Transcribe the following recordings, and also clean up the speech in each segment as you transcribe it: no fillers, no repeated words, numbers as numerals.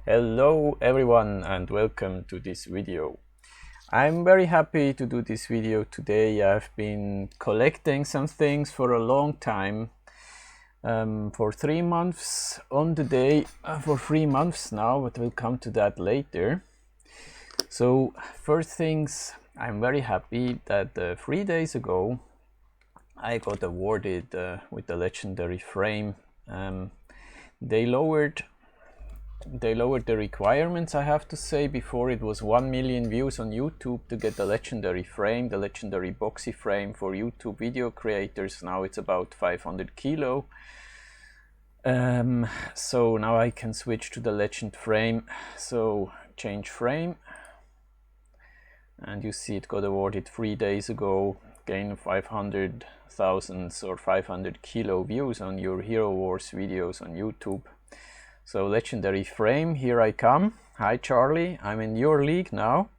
Hello everyone and welcome to this video. I'm very happy to do this video today. I've been collecting some things for a long time, for 3 months on the day, for 3 months now, but we'll come to that later. So first things, I'm very happy that 3 days ago I got awarded with the legendary frame. They lowered the requirements, I have to say. Before it was 1 million views on YouTube to get the legendary frame, the legendary boxy frame for YouTube video creators. Now it's about 500 kilo. So now I can switch to the legend frame. So change frame. And you see it got awarded 3 days ago. Gain 500,000 or 500 kilo views on your Hero Wars videos on YouTube. So legendary frame, here I come. Hi Charlie, I'm in your league now.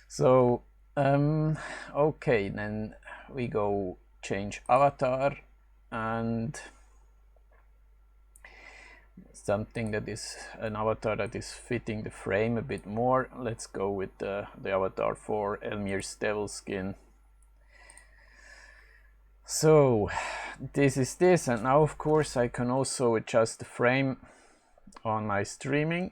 So okay, then we go change avatar and something that is an avatar that is fitting the frame a bit more. Let's go with the avatar for Elmir's devil skin. So this is this, and now of course I can also adjust the frame on my streaming.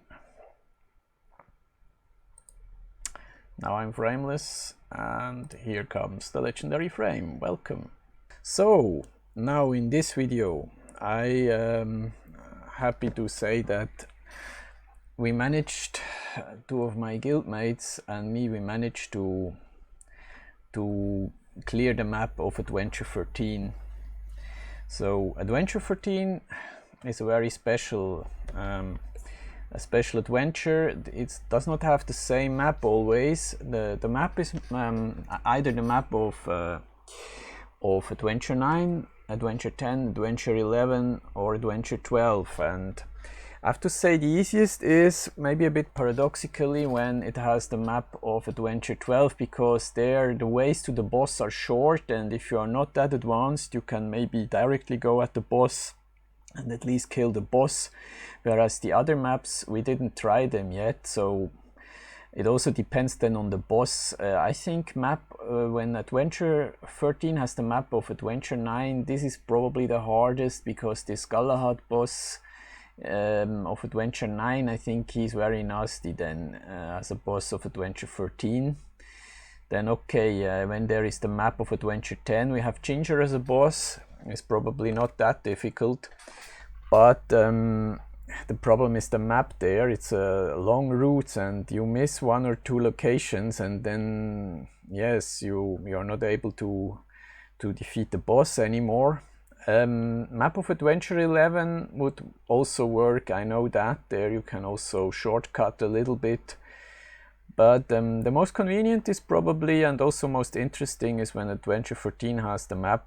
Now I'm frameless and here comes the legendary frame. Welcome. So now in this video I am happy to say that we managed, two of my guildmates and me, we managed to clear the map of Adventure 13. So Adventure 13 is a very special adventure. It does not have the same map always. The map is either the map of Adventure 9, Adventure 10, Adventure 11 or Adventure 12, and I have to say the easiest is maybe a bit paradoxically when it has the map of Adventure 12, because there the ways to the boss are short, and if you are not that advanced you can maybe directly go at the boss and at least kill the boss, whereas the other maps we didn't try them yet, so it also depends then on the boss. I think when Adventure 13 has the map of Adventure 9, this is probably the hardest, because this Galahad boss of Adventure 9, I think he's very nasty then as a boss of Adventure 13. Then okay, when there is the map of Adventure 10, we have Ginger as a boss. It's probably not that difficult, but the problem is the map there. It's long routes and you miss 1 or 2 locations, and then yes, you are not able to defeat the boss anymore. Map of Adventure 11 would also work, I know that. There you can also shortcut a little bit, but the most convenient is probably, and also most interesting, is when Adventure 13 has the map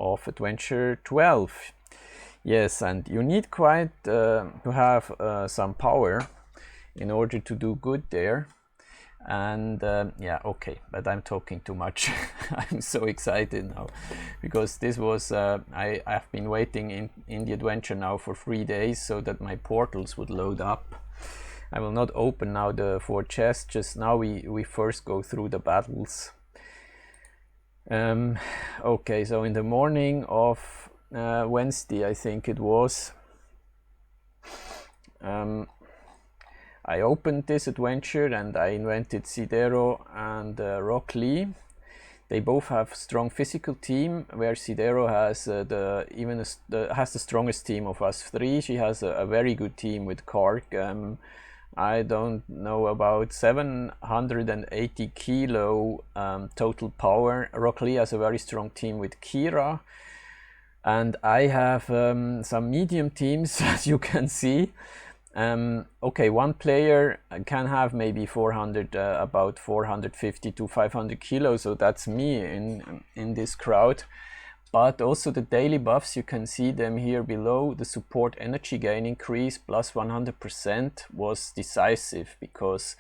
of Adventure 12. Yes, and you need quite to have some power in order to do good there. And yeah, okay, but I'm talking too much. I'm so excited now, because this was I've been waiting in the adventure now for 3 days so that my portals would load up. I will not open now the 4 chests, just now we first go through the battles. Okay, so in the morning of Wednesday, I think it was, I opened this adventure and I invented Sidero and Rocklee. They both have strong physical team, where Sidero has has the strongest team of us 3. She has a very good team with Kark. I don't know, about 780 kilo total power. Rocklee has a very strong team with Kira. And I have some medium teams, as you can see. Okay, one player can have maybe 400, about 450 to 500 kilos, so that's me in this crowd. But also the daily buffs, you can see them here below. The support energy gain increase plus 100% was decisive, because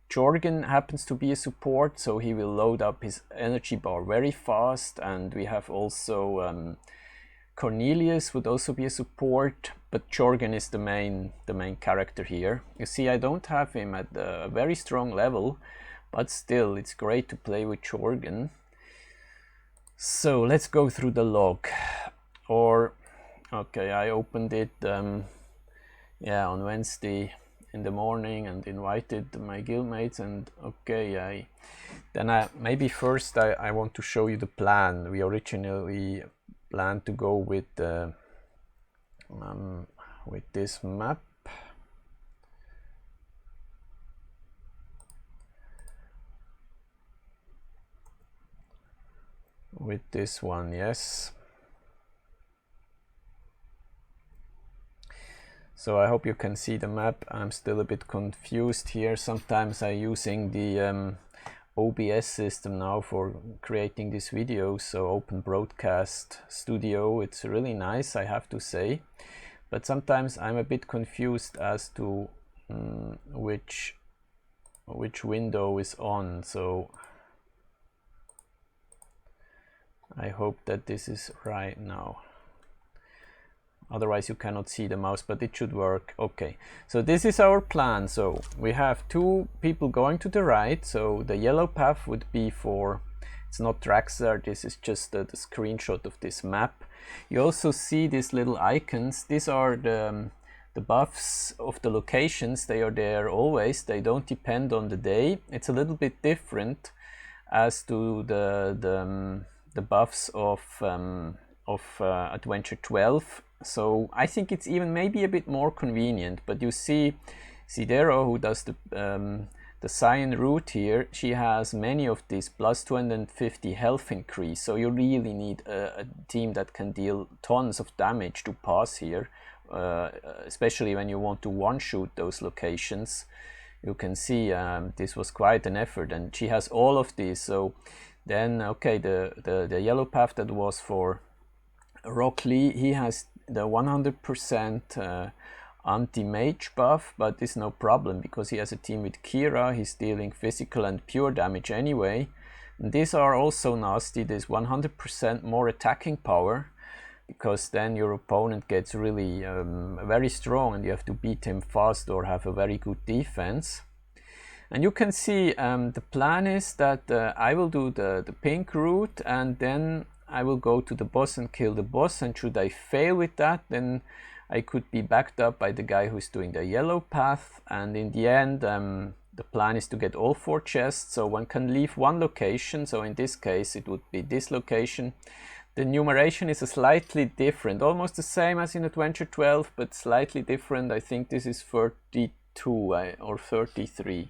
Jorgen happens to be a support, so he will load up his energy bar very fast. And we have also Cornelius would also be a support, but Jorgen is the main character here. You see, I don't have him at a very strong level, but still it's great to play with Jorgen. So let's go through the log. Or okay, I opened it yeah, on Wednesday in the morning and invited my guildmates, and okay, maybe first I want to show you the plan. We originally planned to go with this map. With this one, yes. So I hope you can see the map. I'm still a bit confused here. Sometimes I'm using the OBS system now for creating this video, so Open Broadcast Studio. It's really nice, I have to say, but sometimes I'm a bit confused as to which window is on. So I hope that this is right now. Otherwise you cannot see the mouse, but it should work. Okay, so this is our plan. So we have two people going to the right. So the yellow path would be for, it's not Draxar, this is just the screenshot of this map. You also see these little icons. These are the buffs of the locations. They are there always. They don't depend on the day. It's a little bit different as to the buffs of Adventure 12. So I think it's even maybe a bit more convenient. But you see Sidero, who does the Cyan route here, she has many of these plus 250 health increase. So you really need a team that can deal tons of damage to pass here, especially when you want to one-shoot those locations. You can see this was quite an effort, and she has all of these. So then, okay, the yellow path that was for Rocklee, he has the 100% anti-mage buff, but it's no problem because he has a team with Kira. He's dealing physical and pure damage anyway. And these are also nasty. There's 100% more attacking power, because then your opponent gets really very strong and you have to beat him fast or have a very good defense. And you can see the plan is that I will do the pink route, and then I will go to the boss and kill the boss, and should I fail with that, then I could be backed up by the guy who's doing the yellow path. And in the end, the plan is to get all 4 chests, so one can leave one location. So in this case it would be this location. The numeration is a slightly different, almost the same as in Adventure 12, but slightly different. I think this is 32 or 33.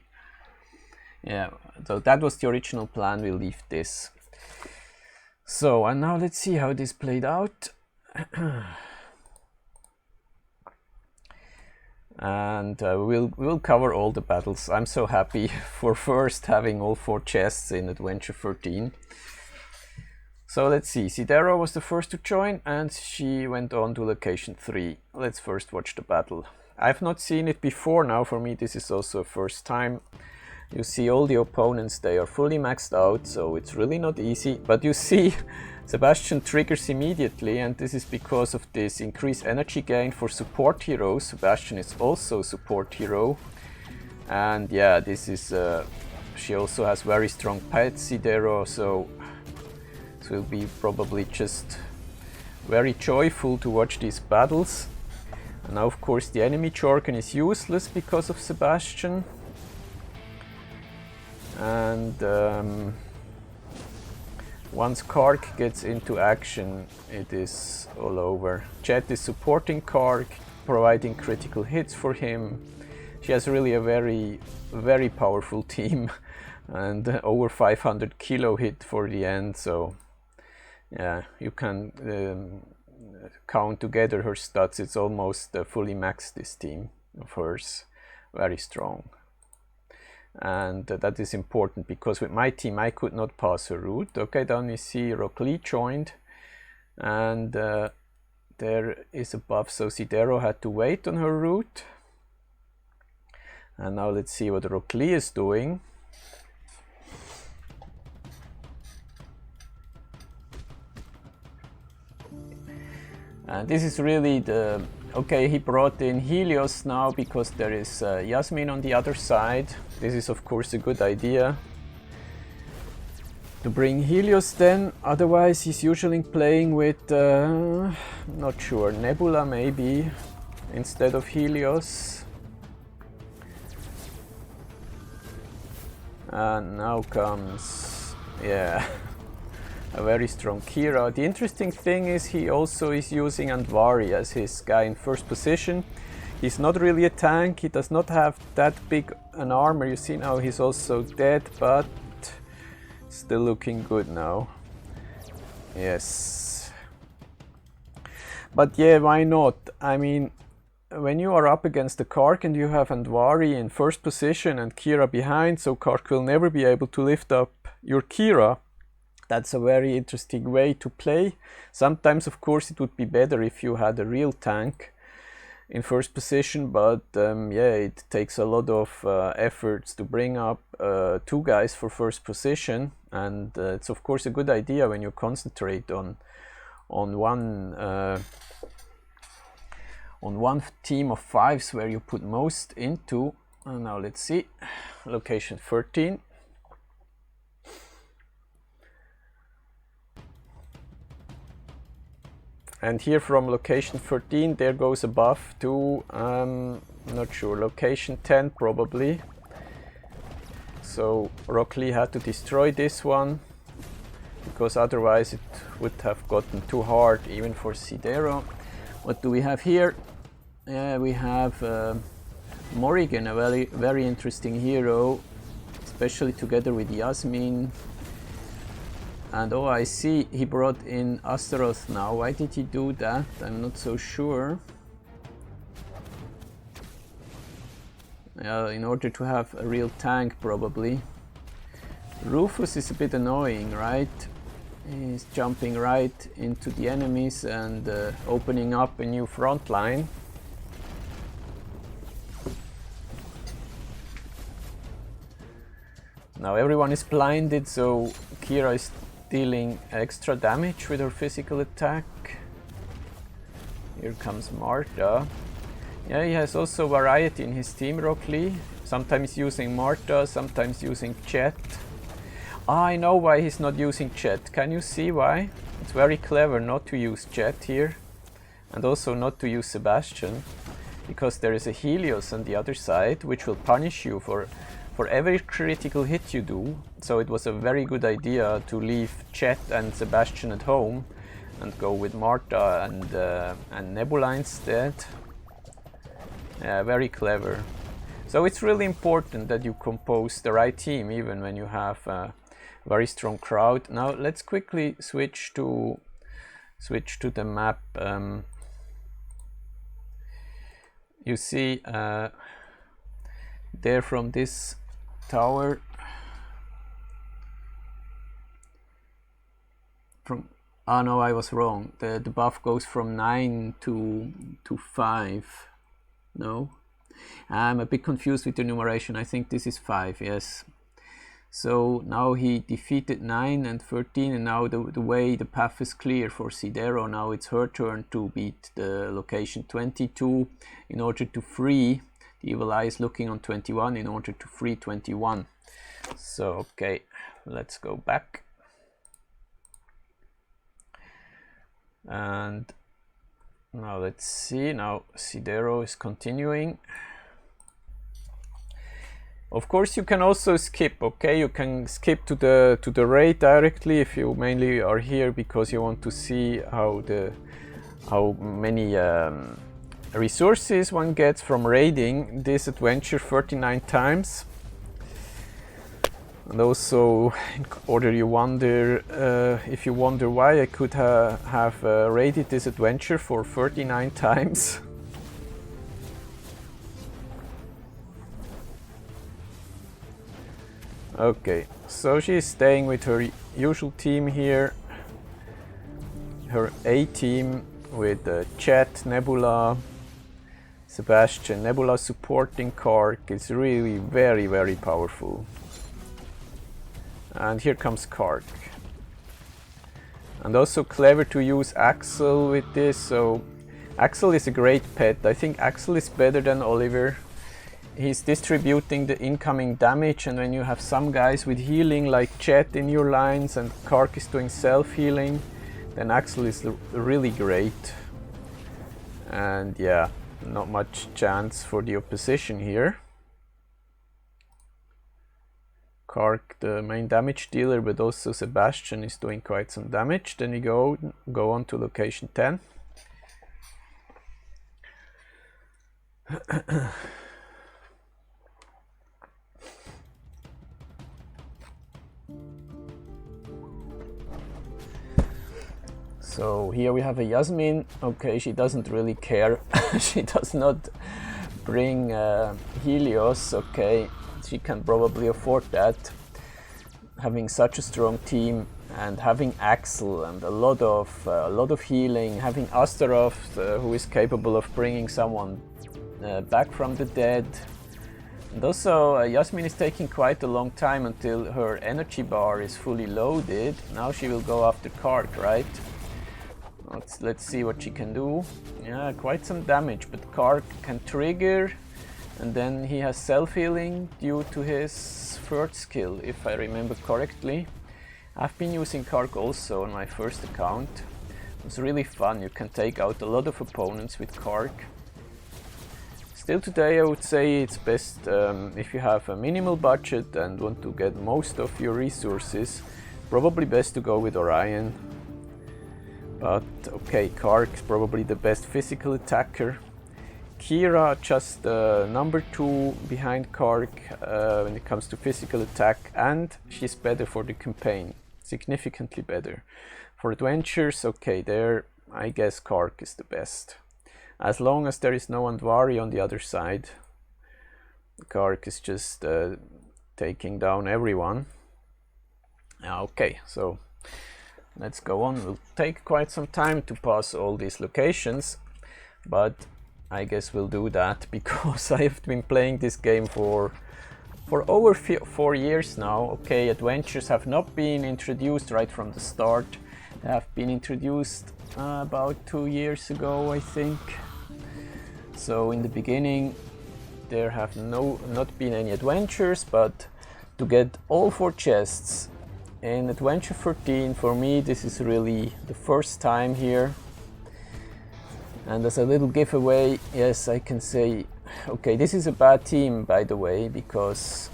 Yeah, so that was the original plan. We'll leave this. So, and now let's see how this played out. And we'll cover all the battles. I'm so happy for first having all 4 chests in Adventure 13. So let's see, Sidero was the first to join, and she went on to location 3. Let's first watch the battle. I've not seen it before. Now for me this is also a first time. You see all the opponents, they are fully maxed out, so it's really not easy. But you see Sebastian triggers immediately, and this is because of this increased energy gain for support heroes. Sebastian is also a support hero. And yeah, this is, she also has very strong pets, Sidero, so it will be probably just very joyful to watch these battles. And now of course the enemy Jorgen is useless because of Sebastian. And once Kark gets into action, it is all over. Jet is supporting Kark, providing critical hits for him. She has really a very powerful team, and over 500 kilo hit for the end. So yeah, you can count together her stats. It's almost fully maxed, this team of hers. Very strong. And that is important because with my team I could not pass her route. Okay, then you see Rocklee joined, and there is a buff, so Sidero had to wait on her route. And now let's see what Rocklee is doing. This is really the... Okay, he brought in Helios now because there is Yasmin on the other side. This is of course a good idea to bring Helios then, otherwise he's usually playing with, not sure, Nebula maybe, instead of Helios. And now comes, yeah, a very strong Kira. The interesting thing is he also is using Andvari as his guy in first position. He's not really a tank, he does not have that big an armor. You see now he's also dead, but still looking good now. Yes. But yeah, why not? I mean, when you are up against the Kark and you have Andvari in first position and Kira behind, so Kark will never be able to lift up your Kira. That's a very interesting way to play. Sometimes, of course, it would be better if you had a real tank in first position, but yeah, it takes a lot of efforts to bring up two guys for first position, and it's of course a good idea when you concentrate on one team of fives where you put most into. And now let's see, location 13. And here from location 13 there goes a buff to, not sure, location 10 probably. So Rocklee had to destroy this one, because otherwise it would have gotten too hard even for Sidero. What do we have here? Yeah, we have Morrigan, a very interesting hero, especially together with Yasmin. And oh, I see he brought in Astaroth now. Why did he do that? I'm not so sure. In order to have a real tank probably. Rufus is a bit annoying, right? He's jumping right into the enemies and opening up a new front line. Now everyone is blinded, so Kira is dealing extra damage with her physical attack. Here comes Marta. Yeah, he has also variety in his team, Rocklee. Sometimes using Marta, sometimes using Jet. I know why he's not using Jet. Can you see why? It's very clever not to use Jet here. And also not to use Sebastian. Because there is a Helios on the other side, which will punish you for every critical hit you do. So it was a very good idea to leave Chet and Sebastian at home and go with Marta and Nebula instead. Yeah, very clever. So it's really important that you compose the right team even when you have a very strong crowd. Now let's quickly switch to the map. You see there from this tower, oh no, I was wrong. The buff goes from 9 to 5. No, I'm a bit confused with the numeration. I think this is 5, yes. So now he defeated 9 and 13, and now the way the path is clear for Sidero. Now it's her turn to beat the location 22 in order to free. The evil eye is looking on 21 in order to free 21. So okay, let's go back. And now let's see, now Sidero is continuing. Of course you can also skip, okay? You can skip to the raid directly if you mainly are here because you want to see how many resources one gets from raiding this adventure 39 times. And also, in order you wonder, if you wonder why I could have raided this adventure for 39 times. Okay, so she's staying with her usual team here. Her A team with Chet, Nebula, Sebastian. Nebula supporting Kark is really very powerful. And here comes Kark. And also clever to use Axel with this, so Axel is a great pet. I think Axel is better than Oliver. He's distributing the incoming damage, and when you have some guys with healing like Chet in your lines and Kark is doing self-healing, then Axel is really great. And yeah, not much chance for the opposition here. Kark, the main damage dealer, but also Sebastian is doing quite some damage. Then we go on to location 10. So here we have a Yasmin. Okay, she doesn't really care. She does not bring Helios. Okay, she can probably afford that. Having such a strong team and having Axel and a lot of healing, having Astaroth, who is capable of bringing someone back from the dead. And also Yasmin is taking quite a long time until her energy bar is fully loaded. Now she will go after Kark, right? Let's see what she can do. Yeah, quite some damage, but Kark can trigger, and then he has self-healing due to his third skill, if I remember correctly. I've been using Kark also on my first account. It was really fun. You can take out a lot of opponents with Kark. Still today I would say it's best if you have a minimal budget and want to get most of your resources, probably best to go with Orion. But okay, Kark is probably the best physical attacker. Kira just number 2 behind Kark when it comes to physical attack, and she's better for the campaign, significantly better. For adventures, okay, there I guess Kark is the best. As long as there is no Andvari on the other side, Kark is just taking down everyone. Okay, so let's go on. We'll take quite some time to pass all these locations, but I guess we'll do that because I have been playing this game for over 4 years now. Okay, adventures have not been introduced right from the start. They have been introduced about 2 years ago, I think. So in the beginning there have not been any adventures, but to get all 4 chests in Adventure 13, for me this is really the first time here. And as a little giveaway, yes, I can say, okay, this is a bad team, by the way, because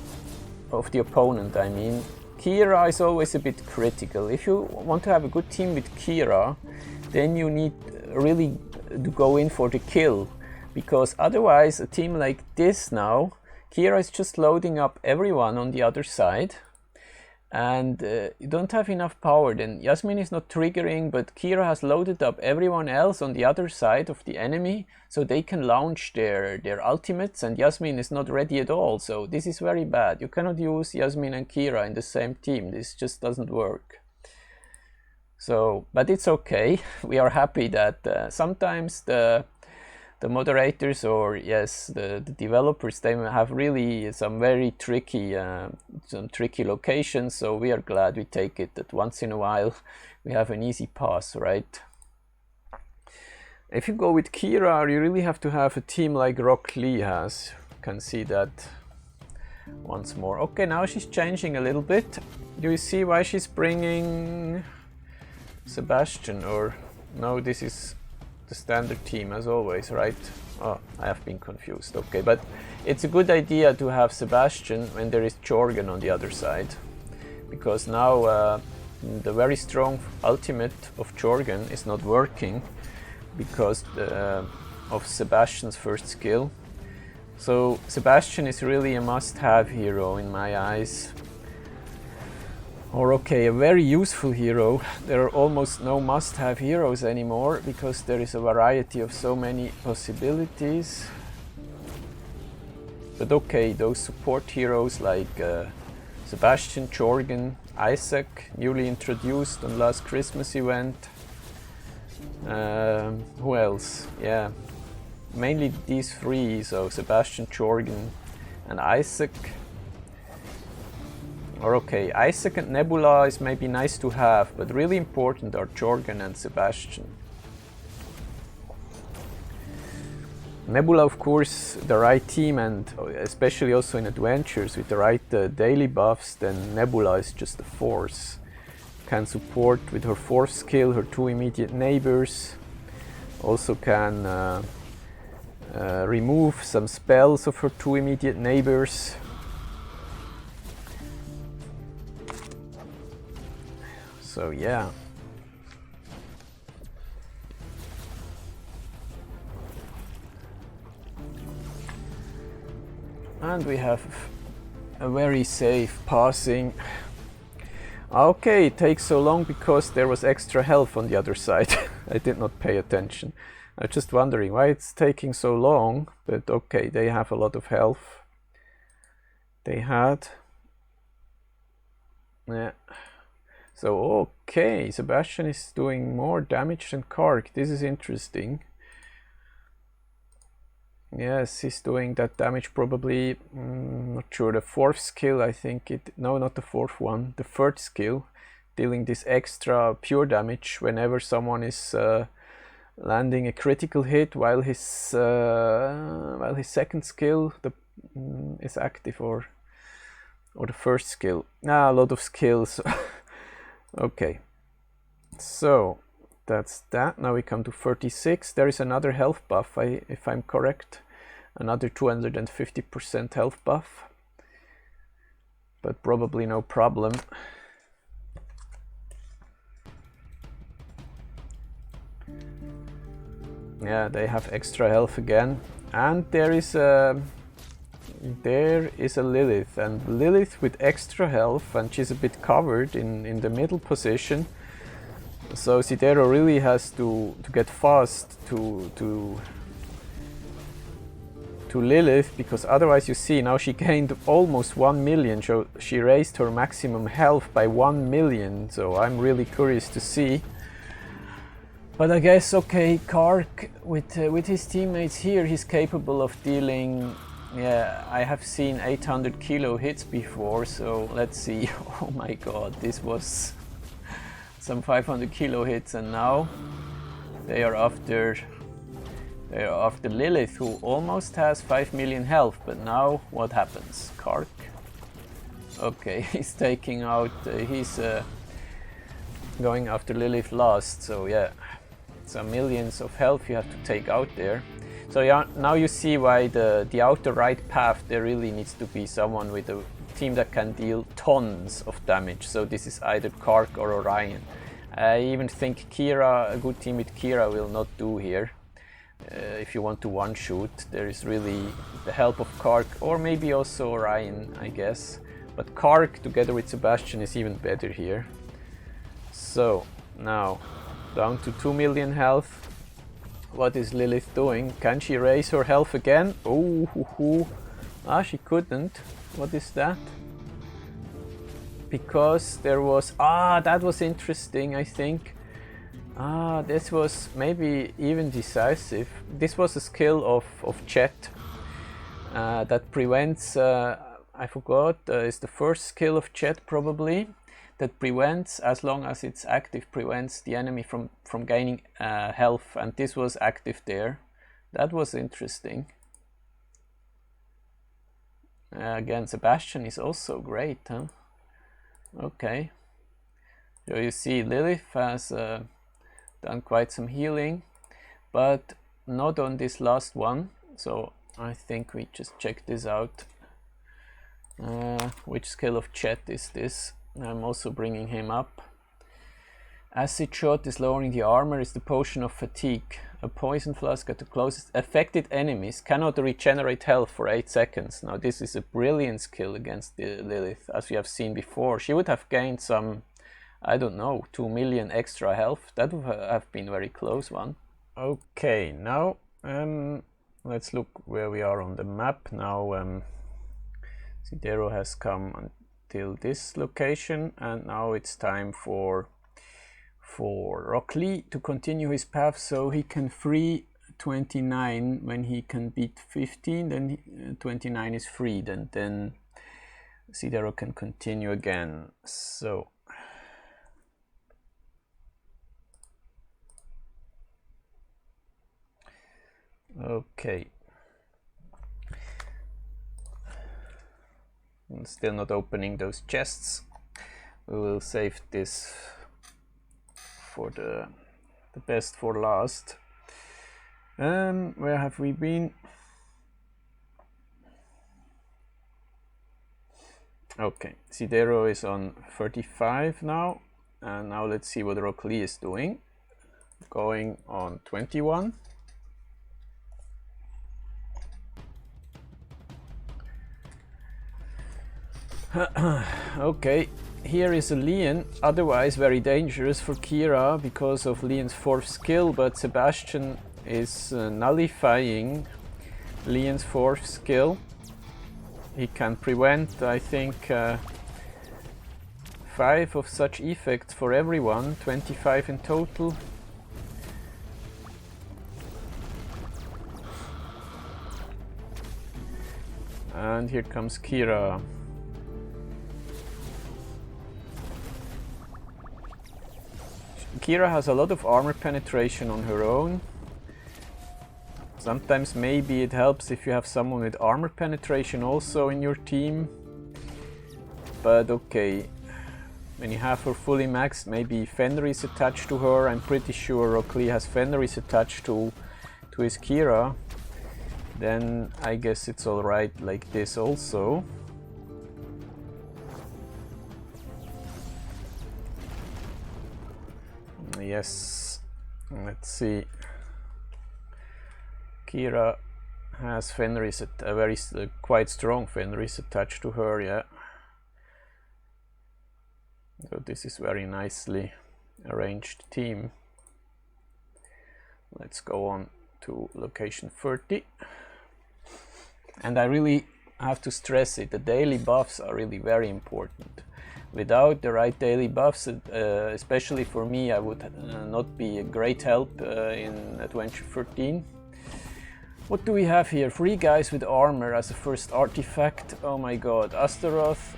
of the opponent. I mean, Kira is always a bit critical. If you want to have a good team with Kira, then you need really to go in for the kill, because otherwise a team like this now, Kira is just loading up everyone on the other side, and you don't have enough power. Then Yasmin is not triggering, but Kira has loaded up everyone else on the other side of the enemy, so they can launch their ultimates, and Yasmin is not ready at all. So this is very bad. You cannot use Yasmin and Kira in the same team. This just doesn't work. So, but it's okay. We are happy that sometimes the moderators, or yes, the developers, they have really some very tricky locations, so we are glad we take it that once in a while we have an easy pass, right? If you go with Kira, you really have to have a team like Rocklee has. You can see that once more. Okay, now she's changing a little bit. Do you see why she's bringing Sebastian? Or no, this is the standard team as always, right? Oh, I have been confused. Okay, but it's a good idea to have Sebastian when there is Jorgen on the other side, because now the very strong ultimate of Jorgen is not working because of Sebastian's first skill. So Sebastian is really a must-have hero in my eyes. Or okay, a very useful hero. There are almost no must-have heroes anymore because there is a variety of so many possibilities. But okay, those support heroes like Sebastian, Jorgen, Isaac, newly introduced on last Christmas event. Who else? Yeah, mainly these 3, so Sebastian, Jorgen and Isaac. Or okay, Isaac and Nebula is maybe nice to have, but really important are Jorgen and Sebastian. Nebula, of course, the right team, and especially also in adventures with the right daily buffs, then Nebula is just a force. Can support with her 4th skill, her 2 immediate neighbors. Also can remove some spells of her 2 immediate neighbors. So yeah. And we have a very safe passing. Okay, it takes so long because there was extra health on the other side. I did not pay attention. I was just wondering why it's taking so long, but okay, they have a lot of health. They had. Yeah. So okay, Sebastian is doing more damage than Kark. This is interesting. Yes, he's doing that damage probably, not sure, the 4th skill, I think it, no, not the 4th one, the 3rd skill, dealing this extra pure damage whenever someone is landing a critical hit while his 2nd skill is active, or the 1st skill. A lot of skills. Okay, so that's that. Now we come to 36. There is another health buff, if I'm correct. Another 250% health buff. But probably no problem. Yeah, they have extra health again. And there is a Lilith. And Lilith with extra health, and she's a bit covered in the middle position. So Sidero really has to get fast to Lilith, because otherwise, you see, now she gained almost 1 million, so she raised her maximum health by 1 million, so I'm really curious to see. But I guess, okay, Kark, with his teammates here, he's capable of dealing, yeah, I have seen 800 kilo hits before, so let's see. Oh my god, this was some 500 kilo hits, and now they are after Lilith, who almost has 5 million health. But now what happens? Kark, okay, he's taking out, he's going after Lilith last, so yeah, some millions of health you have to take out there. So yeah, now you see why the outer right path, there really needs to be someone with a team that can deal tons of damage. So this is either Kark or Orion. I even think Kira, a good team with Kira, will not do here. If you want to one-shoot, there is really the help of Kark, or maybe also Orion, I guess. But Kark together with Sebastian is even better here. So now down to 2 million health. What is Lilith doing? Can she raise her health again? Oh, she couldn't. What is that? Because there was, that was interesting, I think. This was maybe even decisive. This was a skill of Chet that prevents, I forgot, it's the 1st skill of Chet probably, that prevents, as long as it's active, prevents the enemy from gaining health, and this was active there. That was interesting. Again, Sebastian is also great, huh? Okay. So you see Lilith has done quite some healing, but not on this last one. So I think we just check this out. Which skill of Chet is this? I'm also bringing him up. Acid shot is lowering the armor, is the potion of fatigue. A poison flask at the closest affected enemies cannot regenerate health for 8 seconds. Now this is a brilliant skill against the Lilith, as we have seen before. She would have gained some, I don't know, 2 million extra health. That would have been a very close one. Okay, now let's look where we are on the map. Now Sidero has come until this location, and now it's time for Rocklee to continue his path, so he can free 29. When he can beat 15, then 29 is freed, and then Sidero can continue again. So okay, I'm still not opening those chests. We will save this for the best for last. Where have we been? Okay, Sidero is on 35 now, and now let's see what Rocklee is doing. Going on 21. Okay, here is a Leon, otherwise very dangerous for Kira because of Leon's 4th skill, but Sebastian is nullifying Leon's 4th skill. He can prevent, I think, 5 of such effects for everyone, 25 in total. And here comes Kira. Kira has a lot of armor penetration on her own. Sometimes maybe it helps if you have someone with armor penetration also in your team. But okay, when you have her fully maxed, maybe Fenrir is attached to her. I'm pretty sure Rocklee has Fenrir attached to his Kira. Then I guess it's alright like this also. Yes, let's see. Kira has Fenrir, a very quite strong Fenrir attached to her, yeah. So this is very nicely arranged team. Let's go on to location 30. And I really have to stress it, the daily buffs are really very important. Without the right daily buffs, especially for me, I would not be a great help in Adventure 13. What do we have here? 3 guys with armor as a first artifact. Oh my god. Astaroth,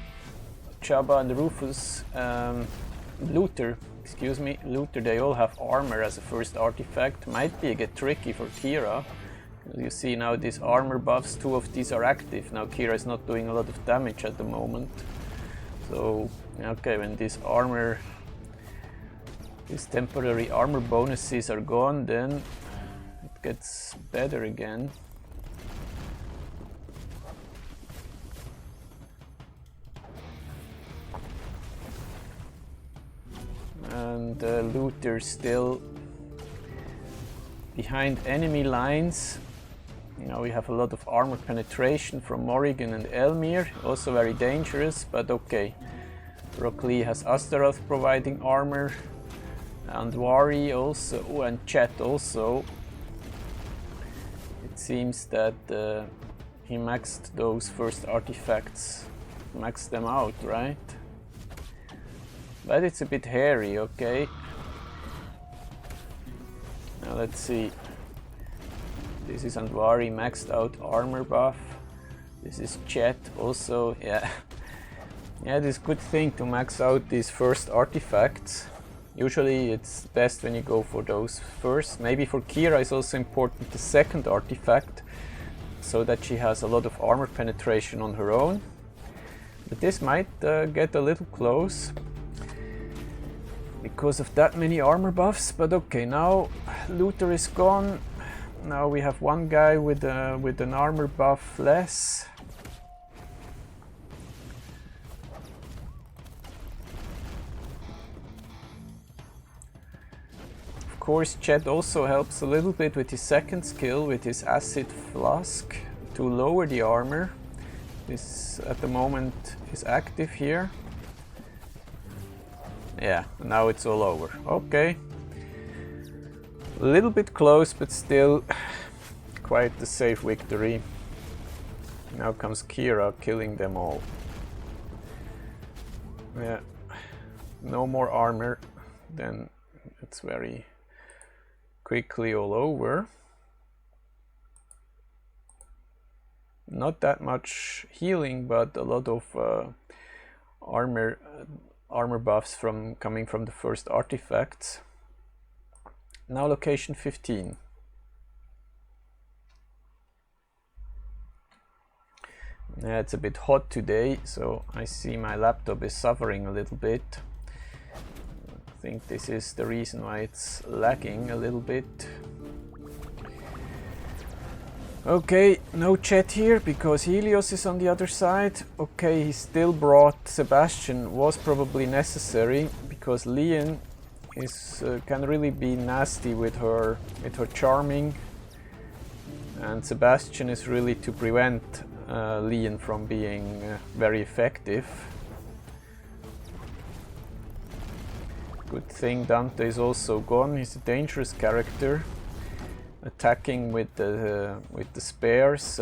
Chaba and Rufus, Luther, excuse me, Luther, they all have armor as a first artifact. Might be a bit tricky for Kira. You see now these armor buffs, 2 of these are active. Now Kira is not doing a lot of damage at the moment. So, okay, when these temporary armor bonuses are gone, then it gets better again. And Luther still behind enemy lines. Now we have a lot of armor penetration from Morrigan and Elmir, also very dangerous, but okay. Rocklee has Astaroth providing armor, and Wari also, and Chet also. It seems that he maxed those first artifacts, maxed them out, right? But it's a bit hairy, okay. Now let's see. This is Andvari maxed out armor buff. This is Chet also, yeah. Yeah, it is a good thing to max out these first artifacts. Usually it's best when you go for those first. Maybe for Kira it's also important the second artifact, so that she has a lot of armor penetration on her own. But this might get a little close because of that many armor buffs. But okay, now Luther is gone. Now we have one guy with an armor buff less. Of course, Chet also helps a little bit with his second skill, with his acid flask, to lower the armor. This at the moment is active here. Yeah, now it's all over. Okay. A little bit close, but still quite the safe victory. Now comes Kira killing them all. Yeah, no more armor, then it's very quickly all over. Not that much healing, but a lot of armor buffs coming from the first artifacts. Now location 15. Yeah, it's a bit hot today, so I see my laptop is suffering a little bit. I think this is the reason why it's lagging a little bit. Okay, no chat here because Helios is on the other side. Okay, he still brought Sebastian, was probably necessary because Leon is can really be nasty with her charming, and Sebastian is really to prevent Leon from being very effective. Good thing Dante is also gone. He's a dangerous character, attacking with the spares,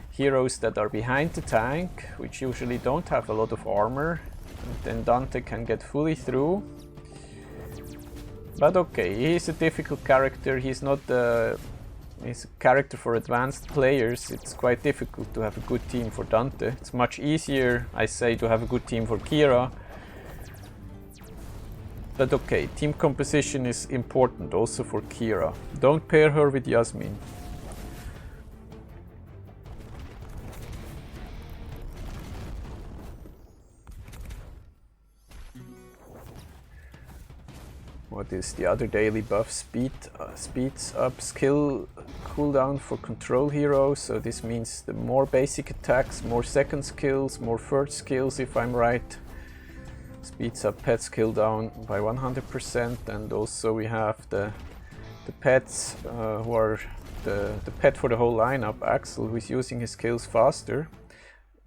heroes that are behind the tank, which usually don't have a lot of armor, and then Dante can get fully through. But okay, he's a difficult character. He's not he's a character for advanced players. It's quite difficult to have a good team for Dante. It's much easier, I say, to have a good team for Kira. But okay, team composition is important also for Kira. Don't pair her with Yasmin. What is the other daily buff? Speeds up skill cooldown for control heroes. So this means the more basic attacks, more second skills, more third skills if I'm right. Speeds up pet skill down by 100%, and also we have the pets who are the pet for the whole lineup, Axel, who is using his skills faster.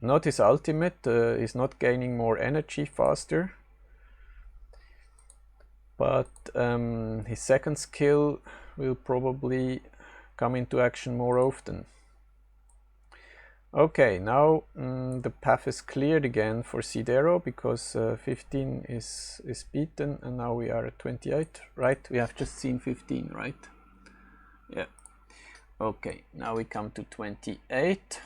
Not his ultimate, is not gaining more energy faster, but his second skill will probably come into action more often. Okay, now the path is cleared again for Sidero because 15 is beaten, and now we are at 28, right? We have just seen 15, right? Yeah. Okay, now we come to 28.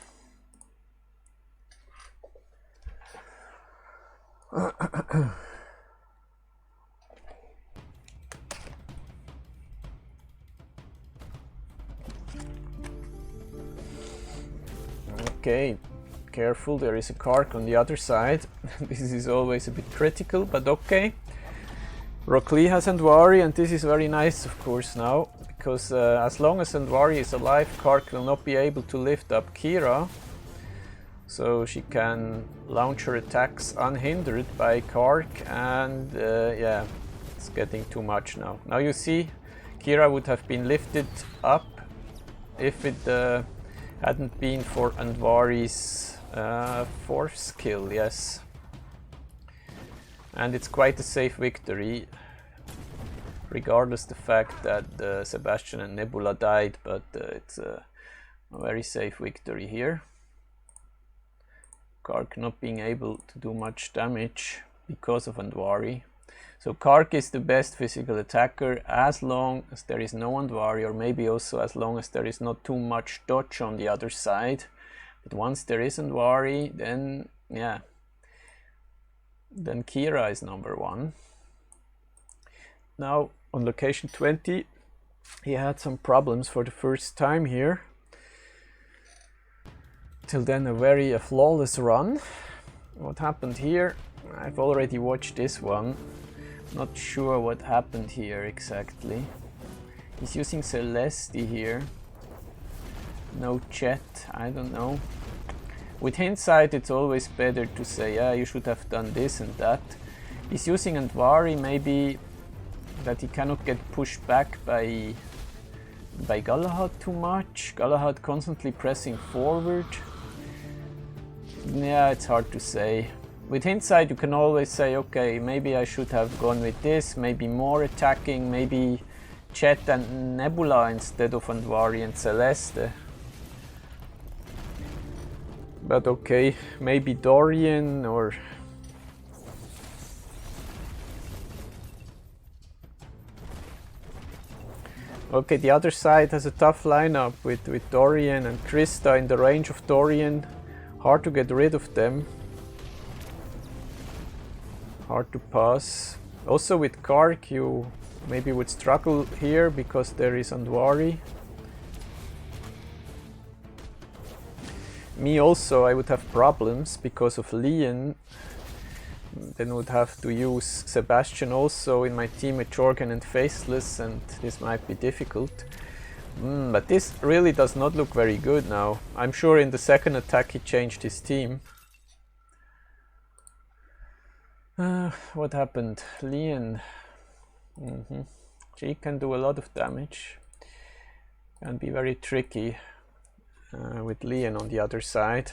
Okay, careful, there is a Kark on the other side. This is always a bit critical, but okay. Rocklee has Andvari, and this is very nice, of course, now, because as long as Andvari is alive, Kark will not be able to lift up Kira, so she can launch her attacks unhindered by Kark, and yeah, it's getting too much now. Now you see, Kira would have been lifted up if it hadn't been for Andvari's fourth skill, yes. And it's quite a safe victory, regardless the fact that Sebastian and Nebula died, but it's a very safe victory here. Kark not being able to do much damage because of Andvari. So Kark is the best physical attacker as long as there is no Andvari, or maybe also as long as there is not too much dodge on the other side. But once there is Andvari, then yeah, then Kira is number one. Now on location 20, he had some problems for the first time here. Till then a flawless run. What happened here? I've already watched this one. Not sure what happened here exactly. He's using Celesti here. No chat, I don't know. With hindsight, it's always better to say, yeah, you should have done this and that. He's using Andvari, maybe that he cannot get pushed back by Galahad too much. Galahad constantly pressing forward. Yeah, it's hard to say. With hindsight, you can always say, okay, maybe I should have gone with this, maybe more attacking, maybe Chet and Nebula instead of Andvari and Celeste. But okay, maybe Dorian or... Okay, the other side has a tough lineup with Dorian and Krista in the range of Dorian. Hard to get rid of them. Hard to pass. Also with Kark you maybe would struggle here because there is Andwari. Me also, I would have problems because of Leon. Then would have to use Sebastian also in my team with Jorgen and Faceless, and this might be difficult. But this really does not look very good now. I'm sure in the second attack he changed his team. What happened? Leon. She can do a lot of damage and be very tricky with Leon on the other side.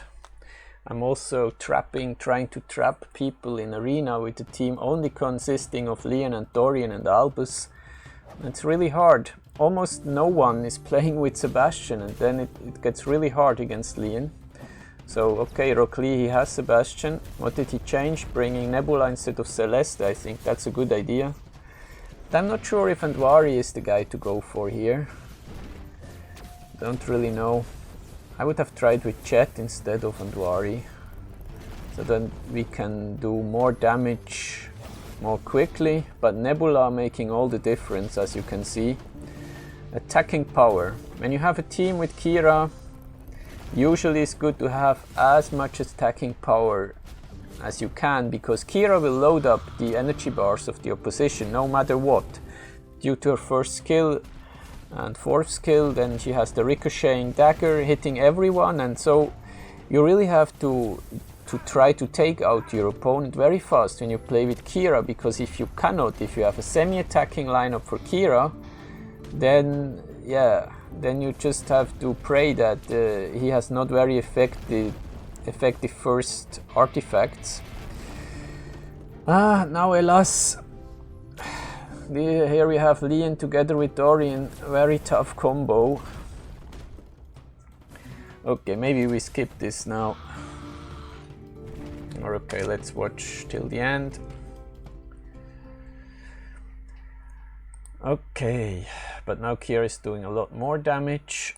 I'm also trying to trap people in arena with a team only consisting of Leon and Dorian and Albus. It's really hard. Almost no one is playing with Sebastian, and then it gets really hard against Leon. So okay, Rocklee, he has Sebastian. What did he change? Bringing Nebula instead of Celeste. I think that's a good idea. But I'm not sure if Andwari is the guy to go for here. Don't really know. I would have tried with Chet instead of Andwari, so then we can do more damage more quickly, but Nebula making all the difference, as you can see. Attacking power. When you have a team with Kira, usually it's good to have as much attacking power as you can, because Kira will load up the energy bars of the opposition no matter what. Due to her first skill and fourth skill, then she has the ricocheting dagger hitting everyone, and so you really have to try to take out your opponent very fast when you play with Kira, because if you have a semi-attacking lineup for Kira, then then you just have to pray that he has not very effective first artifacts. Now alas, here we have Leon together with Dorian, very tough combo. Okay, maybe we skip this now. Or okay, let's watch till the end. Okay, but now Kira is doing a lot more damage.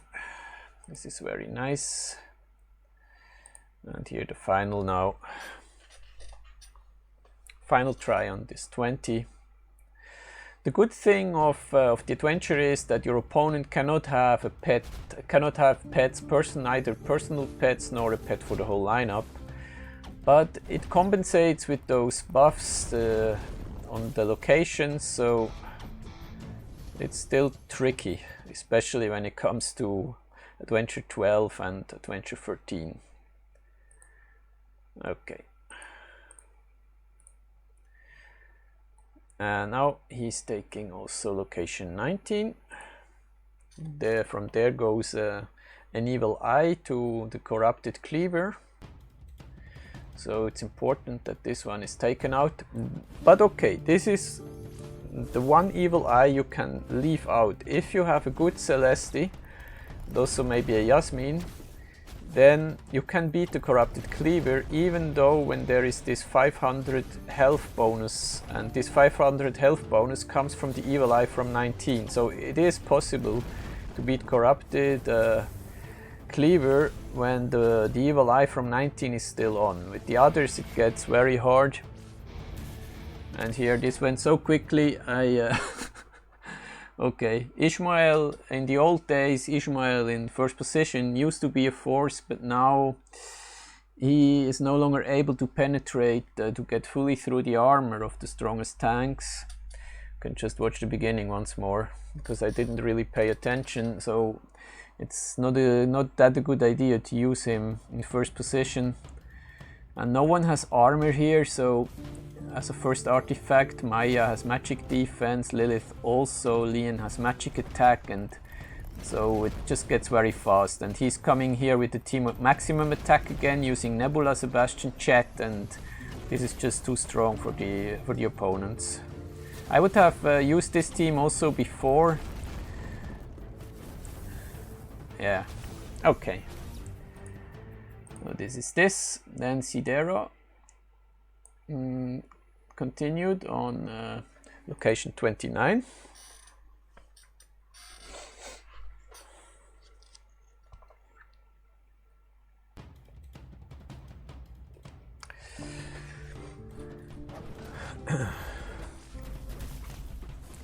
This is very nice. And here the final now. Final try on this 20. The good thing of the adventure is that your opponent cannot have a pet, pets, either personal pets nor a pet for the whole lineup. But it compensates with those buffs on the locations, so it's still tricky, especially when it comes to Adventure 12 and Adventure 13. Okay. Now he's taking also location 19. From there goes an evil eye to the corrupted cleaver. So it's important that this one is taken out. But okay, this is the one evil eye you can leave out. If you have a good Celeste, and also maybe a Yasmin, then you can beat the corrupted cleaver, even though when there is this 500 health bonus, and this 500 health bonus comes from the evil eye from 19. So it is possible to beat corrupted cleaver when the evil eye from 19 is still on. With the others it gets very hard. And here this went so quickly, okay, Ishmael, in the old days, Ishmael in first position used to be a force, but now he is no longer able to penetrate to get fully through the armor of the strongest tanks. You can just watch the beginning once more, because I didn't really pay attention, so it's not that a good idea to use him in first position. And no one has armor here, so as a first artifact, Maya has magic defense, Lilith also, Leon has magic attack, and so it just gets very fast. And he's coming here with the team with maximum attack again, using Nebula, Sebastian, Chet, and this is just too strong for the opponents. I would have used this team also before. Yeah, okay. So this is this, then Sidero. Continued on location 29.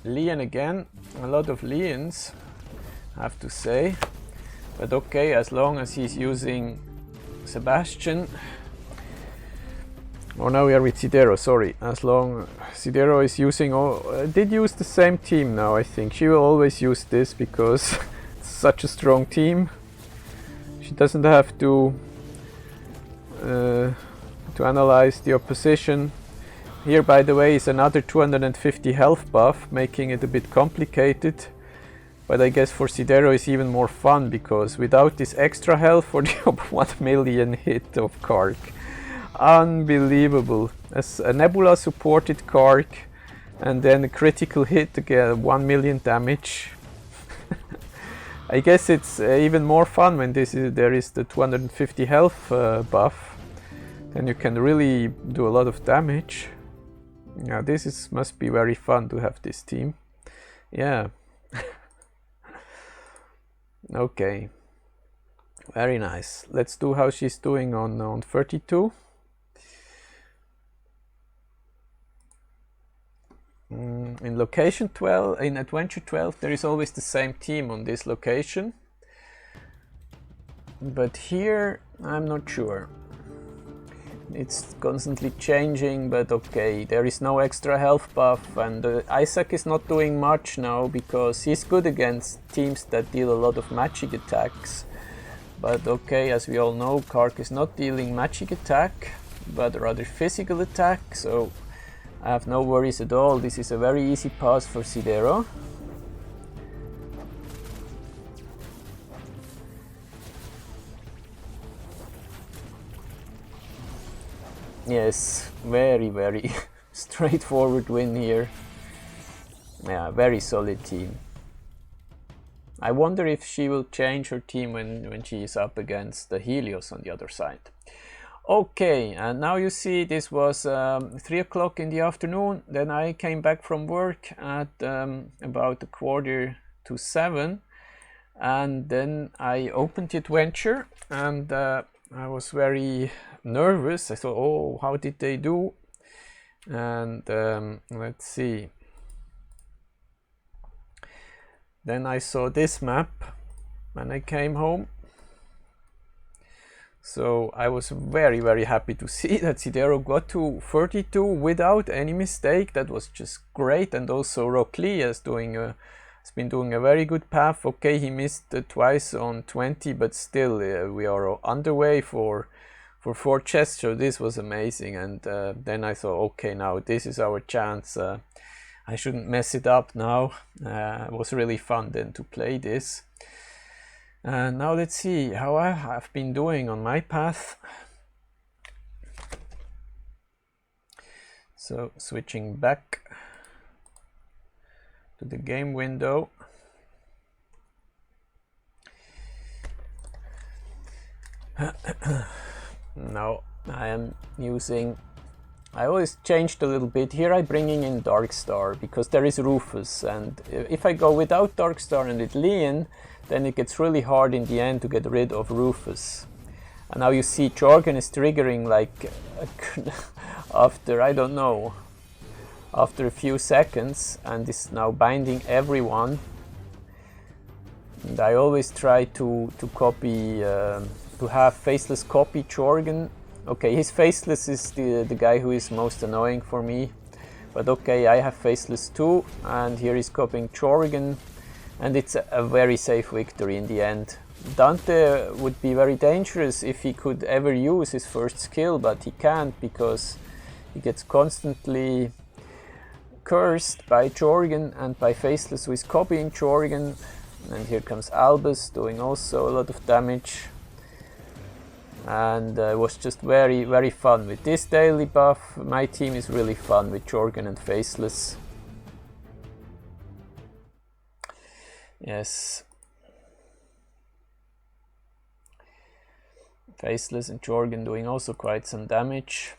Leon again, a lot of Leons, I have to say. But okay, as long as he's using Sebastian. Oh, now we are with Sidero, sorry. As long Sidero is using, did use the same team now, I think. She will always use this because it's such a strong team. She doesn't have to analyze the opposition. Here, by the way, is another 250 health buff, making it a bit complicated. But I guess for Sidero it's even more fun, because without this extra health for the 1 million hit of Kark. Unbelievable. As a Nebula supported Kark, and then a critical hit to get 1 million damage. I guess it's even more fun when there is the 250 health buff. Then you can really do a lot of damage. Yeah, must be very fun to have this team. Yeah. Okay, very nice. Let's do how she's doing on 32. In location 12, in adventure 12, there is always the same team on this location. But here, I'm not sure. It's constantly changing, but okay, there is no extra health buff, and Isaac is not doing much now because he's good against teams that deal a lot of magic attacks. But okay, as we all know, Kark is not dealing magic attack, but rather physical attack, so I have no worries at all. This is a very easy pass for Sidero. Yes, very, very straightforward win here. Yeah, very solid team. I wonder if she will change her team when she is up against the Helios on the other side. Okay, and now you see this was 3 o'clock in the afternoon. Then I came back from work at about 6:45, and then I opened the adventure, and I was very nervous. I thought, oh, how did they do? And let's see. Then I saw this map when I came home. So I was very, very happy to see that Sidero got to 32 without any mistake. That was just great. And also Rocklee has been doing a very good path. Okay, he missed twice on 20, but still we are underway for 4 chests, so this was amazing. And then I thought, okay, now this is our chance. I shouldn't mess it up now. It was really fun then to play this. And now let's see how I have been doing on my path. So switching back to the game window. Now I am using, I always changed a little bit. Here I'm bringing in Darkstar because there is Rufus, and if I go without Darkstar and with Leon, then it gets really hard in the end to get rid of Rufus. And now you see Jorgen is triggering like after, I don't know, after a few seconds, and is now binding everyone. And I always try to copy, to have Faceless copy Jorgen. Okay, his Faceless is the guy who is most annoying for me. But okay, I have Faceless too, and here he's copying Jorgen. And it's a very safe victory in the end. Dante would be very dangerous if he could ever use his first skill, but he can't because he gets constantly cursed by Jorgen and by Faceless, who is copying Jorgen. And here comes Albus doing also a lot of damage. And it was just very, very fun. With this daily buff, my team is really fun with Jorgen and Faceless. Yes. Faceless and Jorgen doing also quite some damage.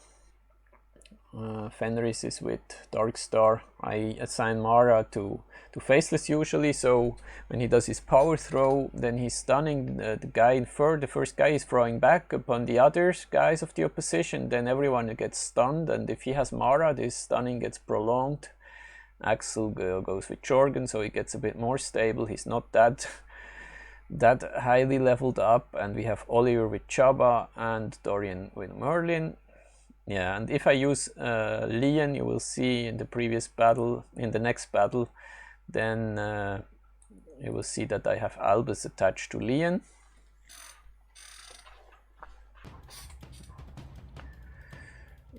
Fenris is with Darkstar. I assign Mara to Faceless usually, so when he does his power throw, then he's stunning the guy in fur. The first guy is throwing back upon the other guys of the opposition, then everyone gets stunned, and if he has Mara, this stunning gets prolonged. Axel goes with Jorgen, so he gets a bit more stable. He's not that highly leveled up, and we have Oliver with Jabba and Dorian with Merlin. Yeah, and if I use Lian, you will see in the previous battle, in the next battle, then you will see that I have Albus attached to Lian.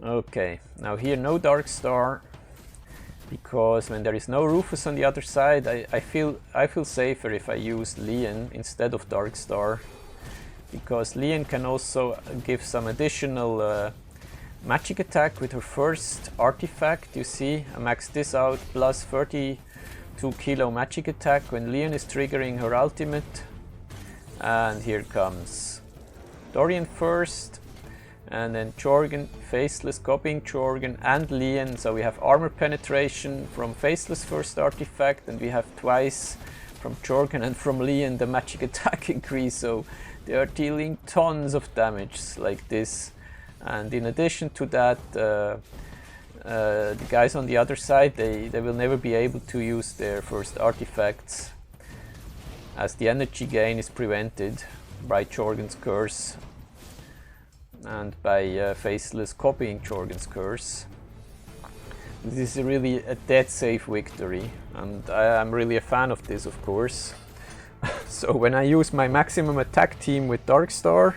Okay, now here no Darkstar, because when there is no Rufus on the other side, I feel safer if I use Lian instead of Darkstar, because Lian can also give some additional magic attack with her first artifact. You see, I maxed this out, plus 32 kilo magic attack when Lian is triggering her ultimate. And here comes Dorian first, and then Jorgen, Faceless, copying Jorgen and Lian. So we have armor penetration from Faceless first artifact, and we have twice from Jorgen and from Lian the magic attack increase. So they are dealing tons of damage like this. And in addition to that, the guys on the other side, they will never be able to use their first artifacts, as the energy gain is prevented by Jorgen's curse and by Faceless copying Jorgen's curse. This is really a dead safe victory, and I'm really a fan of this, of course. So when I use my maximum attack team with Darkstar,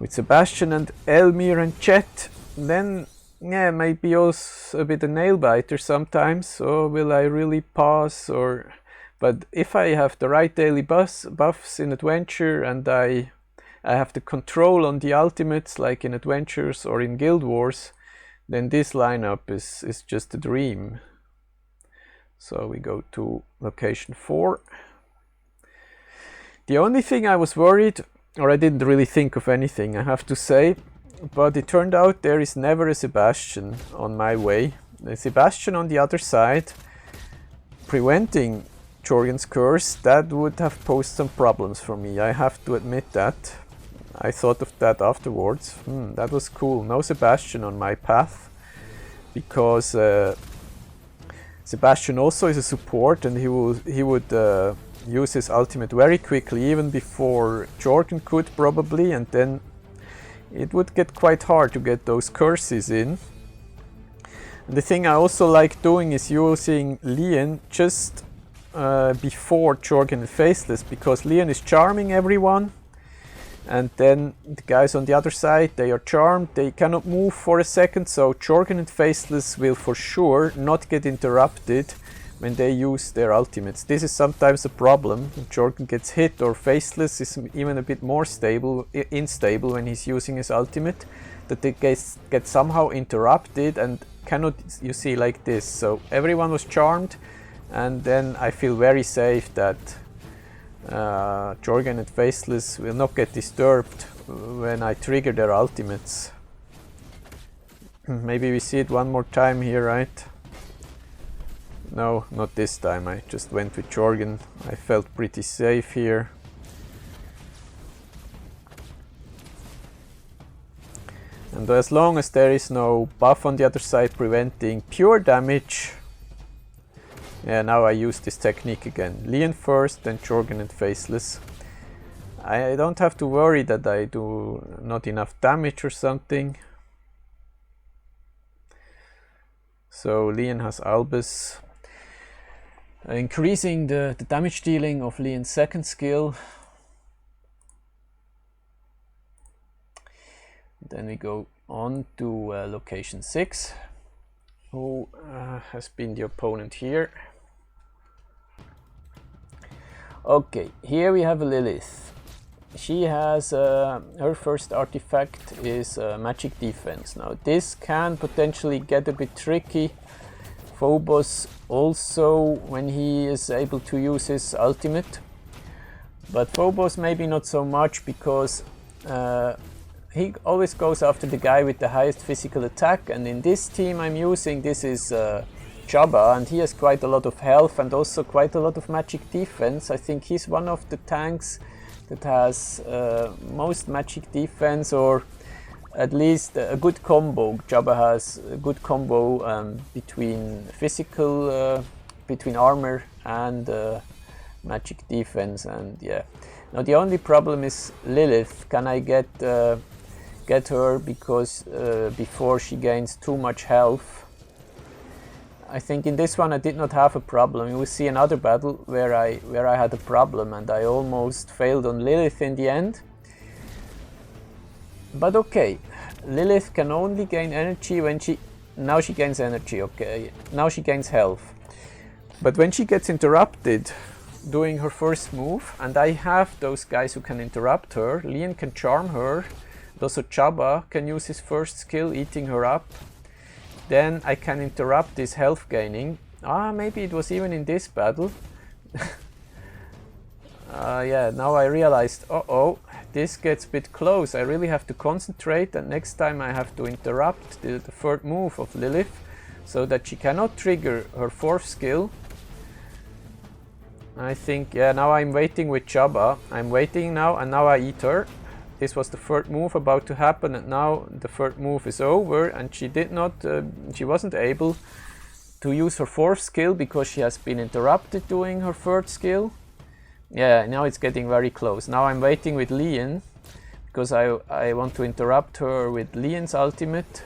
with Sebastian and Elmir and Chet, then yeah, maybe also a bit a nail biter sometimes. So will I really pass? Or but if I have the right daily buffs in Adventure, and I have the control on the ultimates like in Adventures or in Guild Wars, then this lineup is just a dream. So we go to location 4. The only thing I was worried, or I didn't really think of anything, I have to say, but it turned out there is never a Sebastian on my way. A Sebastian on the other side, preventing Jorgen's curse, that would have posed some problems for me. I have to admit that. I thought of that afterwards. That was cool. No Sebastian on my path, because Sebastian also is a support, and he would use his ultimate very quickly, even before Jorgen could probably, and then it would get quite hard to get those curses in. And the thing I also like doing is using Lian just before Jorgen and Faceless, because Lian is charming everyone, and then the guys on the other side, they are charmed, they cannot move for a second, so Jorgen and Faceless will for sure not get interrupted when they use their ultimates. This is sometimes a problem. When Jorgen gets hit, or Faceless is even a bit more unstable when he's using his ultimate, that they get somehow interrupted and cannot, you see, like this. So everyone was charmed, and then I feel very safe that Jorgen and Faceless will not get disturbed when I trigger their ultimates. Maybe we see it one more time here, right? No, not this time. I just went with Jorgen. I felt pretty safe here. And as long as there is no buff on the other side preventing pure damage, yeah, now I use this technique again. Lian first, then Jorgen and Faceless. I don't have to worry that I do not enough damage or something. So Lian has Albus, increasing the damage dealing of Lian's second skill. Then we go on to location 6. Who has been the opponent here? Okay, here we have Lilith. She has her first artifact is magic defense. Now this can potentially get a bit tricky. Phobos also, when he is able to use his ultimate, but Phobos maybe not so much, because he always goes after the guy with the highest physical attack, and in this team I'm using, this is Jabba, and he has quite a lot of health and also quite a lot of magic defense. I think he's one of the tanks that has most magic defense, or at least a good combo. Jabba has a good combo between physical, between armor and magic defense, and yeah. Now the only problem is Lilith. Can I get her because before she gains too much health? I think in this one I did not have a problem. You will see another battle where I had a problem and I almost failed on Lilith in the end. But okay, Lilith can only gain energy when now she gains energy, okay. Now she gains health. But when she gets interrupted doing her first move, and I have those guys who can interrupt her, Lian can charm her, also Jabba can use his first skill, eating her up. Then I can interrupt this health gaining. Maybe it was even in this battle. Yeah, now I realized, this gets a bit close. I really have to concentrate, and next time I have to interrupt the third move of Lilith so that she cannot trigger her fourth skill. I think, yeah, now I'm waiting with Jabba. I'm waiting now, and now I eat her. This was the third move about to happen, and now the third move is over, and she wasn't able to use her fourth skill because she has been interrupted doing her third skill. Yeah, now it's getting very close. Now I'm waiting with Lian because I want to interrupt her with Lian's ultimate,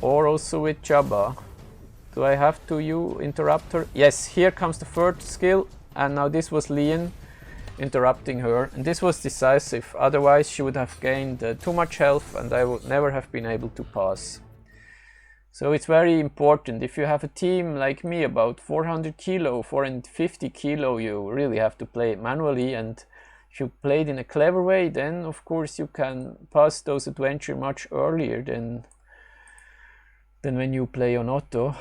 or also with Jabba. Do I have to interrupt her? Yes, here comes the third skill, and now this was Lian interrupting her, and this was decisive. Otherwise she would have gained too much health and I would never have been able to pass. So it's very important. If you have a team like me, about 400 kilo, 450 kilo, you really have to play it manually, and if you play it in a clever way, then of course you can pass those adventures much earlier than when you play on auto.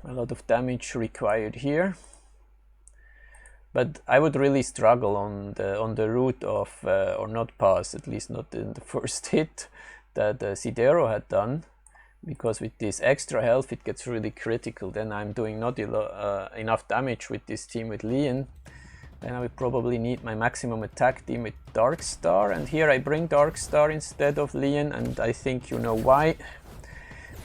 A lot of damage required here. But I would really struggle on the route of, or not pass, at least not in the first hit that Sidero had done, because with this extra health it gets really critical. Then I'm doing not enough damage with this team with Lian. Then I would probably need my maximum attack team with Darkstar, and here I bring Darkstar instead of Lian, and I think you know why.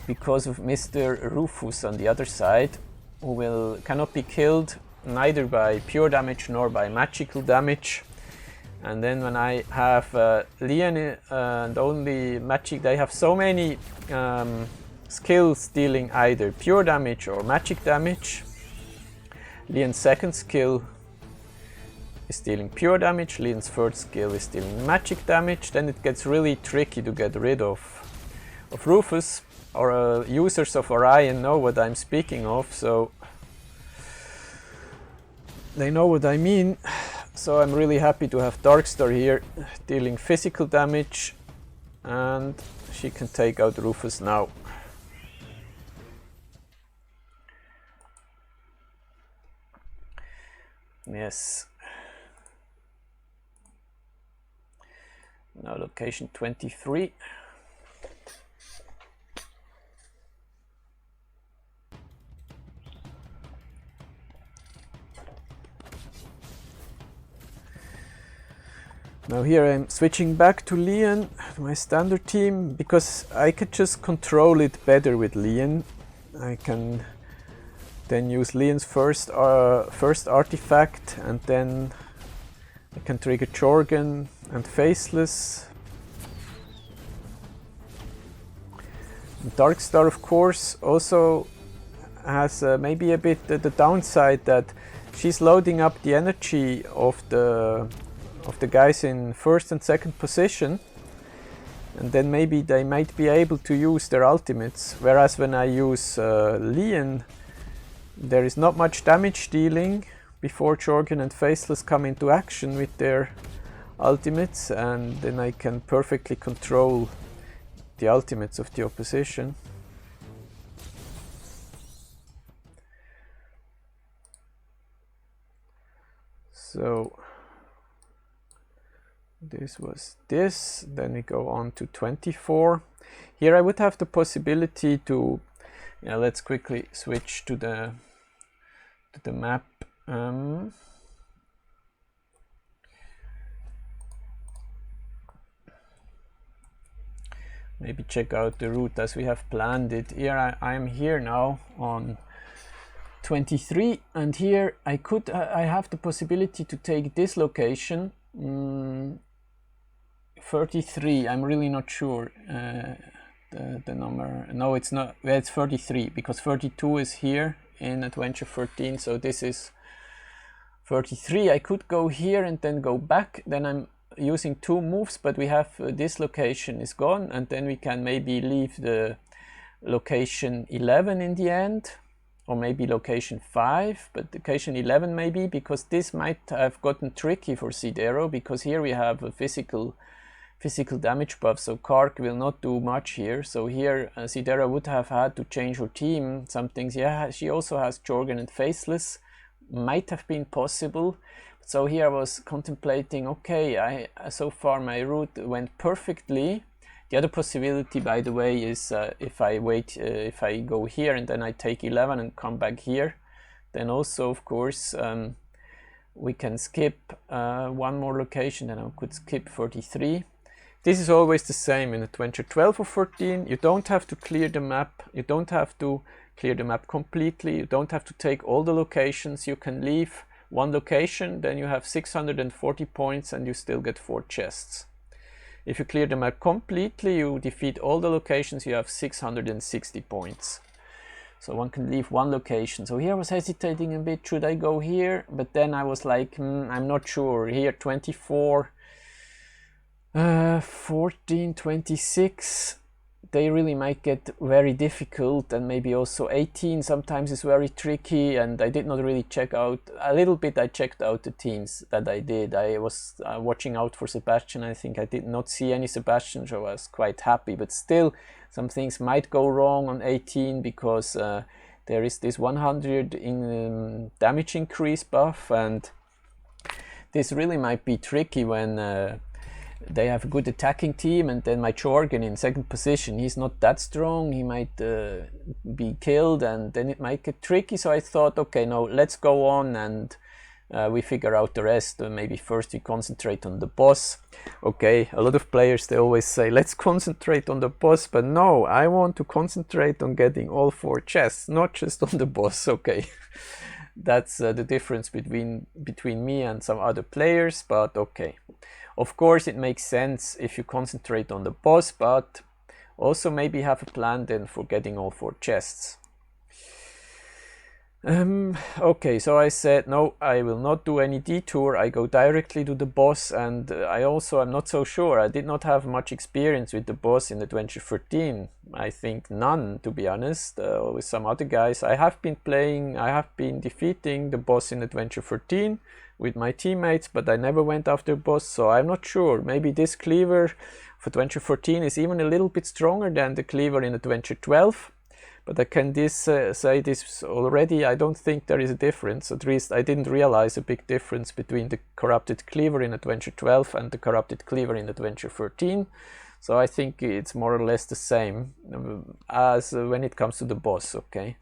Because of Mr. Rufus on the other side, who cannot be killed neither by pure damage nor by magical damage. And then when I have Lian and only magic, they have so many skills dealing either pure damage or magic damage. Lian's second skill is dealing pure damage, Lian's third skill is dealing magic damage. Then it gets really tricky to get rid of Rufus, or users of Orion know what I'm speaking of, so they know what I mean. So I'm really happy to have Darkstar here dealing physical damage, and she can take out Rufus now. Yes. Now location 23. Now here I'm switching back to Lian, my standard team, because I could just control it better with Lian. I can then use Lian's first artifact, and then I can trigger Jorgen and Faceless. And Darkstar, of course, also has maybe a bit the downside that she's loading up the energy of the guys in first and second position, and then maybe they might be able to use their ultimates, whereas when I use Lian, there is not much damage dealing before Jorgen and Faceless come into action with their ultimates, and then I can perfectly control the ultimates of the opposition. So this was this, then we go on to 24. Here I would have the possibility to, yeah, let's quickly switch to the map. Maybe check out the route as we have planned it. Here I am here now on 23, and here I have the possibility to take this location, 33. I'm really not sure the number. No, it's not. Well, it's 33 because 32 is here in Adventure 13. So this is 33. I could go here and then go back. Then I'm using 2 moves, but we have this location is gone, and then we can maybe leave the location 11 in the end, or maybe location 5, but location 11 maybe, because this might have gotten tricky for Sidero, because here we have a physical damage buff, so Kark will not do much here. So here Sidero would have had to change her team. Some things, yeah, she also has Jorgen and Faceless, might have been possible. So here I was contemplating, okay, so far my route went perfectly. The other possibility, by the way, is if I go here and then I take 11 and come back here, then also, of course, we can skip one more location, and I could skip 33. This is always the same in Adventure 12 or 14. You don't have to clear the map. You don't have to clear the map completely. You don't have to take all the locations. You can leave one location, then you have 640 points and you still get 4 chests. If you clear the map completely, you defeat all the locations, you have 660 points. So one can leave one location. So here I was hesitating a bit, should I go here? But then I was like, I'm not sure. Here 24, 14, 26, they really might get very difficult, and maybe also 18 sometimes is very tricky, and I did not really check out, a little bit I checked out the teams that I did. I was watching out for Sebastian. I think I did not see any Sebastian, so I was quite happy, but still some things might go wrong on 18 because there is this 100 in damage increase buff, and this really might be tricky when they have a good attacking team, and then my Jorgen in 2nd position, he's not that strong, he might be killed, and then it might get tricky. So I thought, okay, no, let's go on and we figure out the rest. Maybe first we concentrate on the boss. Okay, a lot of players, they always say, let's concentrate on the boss, but no, I want to concentrate on getting all 4 chests, not just on the boss. Okay, that's the difference between me and some other players, but okay. Of course, it makes sense if you concentrate on the boss, but also maybe have a plan then for getting all 4 chests. Okay, so I said, no, I will not do any detour. I go directly to the boss, and I'm not so sure. I did not have much experience with the boss in Adventure 13. I think none, to be honest, with some other guys. I have been defeating the boss in Adventure 13 with my teammates, but I never went after boss, so I'm not sure. Maybe this cleaver of Adventure 14 is even a little bit stronger than the cleaver in Adventure 12. But I can say this already, I don't think there is a difference. At least I didn't realize a big difference between the corrupted cleaver in Adventure 12 and the corrupted cleaver in Adventure 13. So I think it's more or less the same as when it comes to the boss, okay?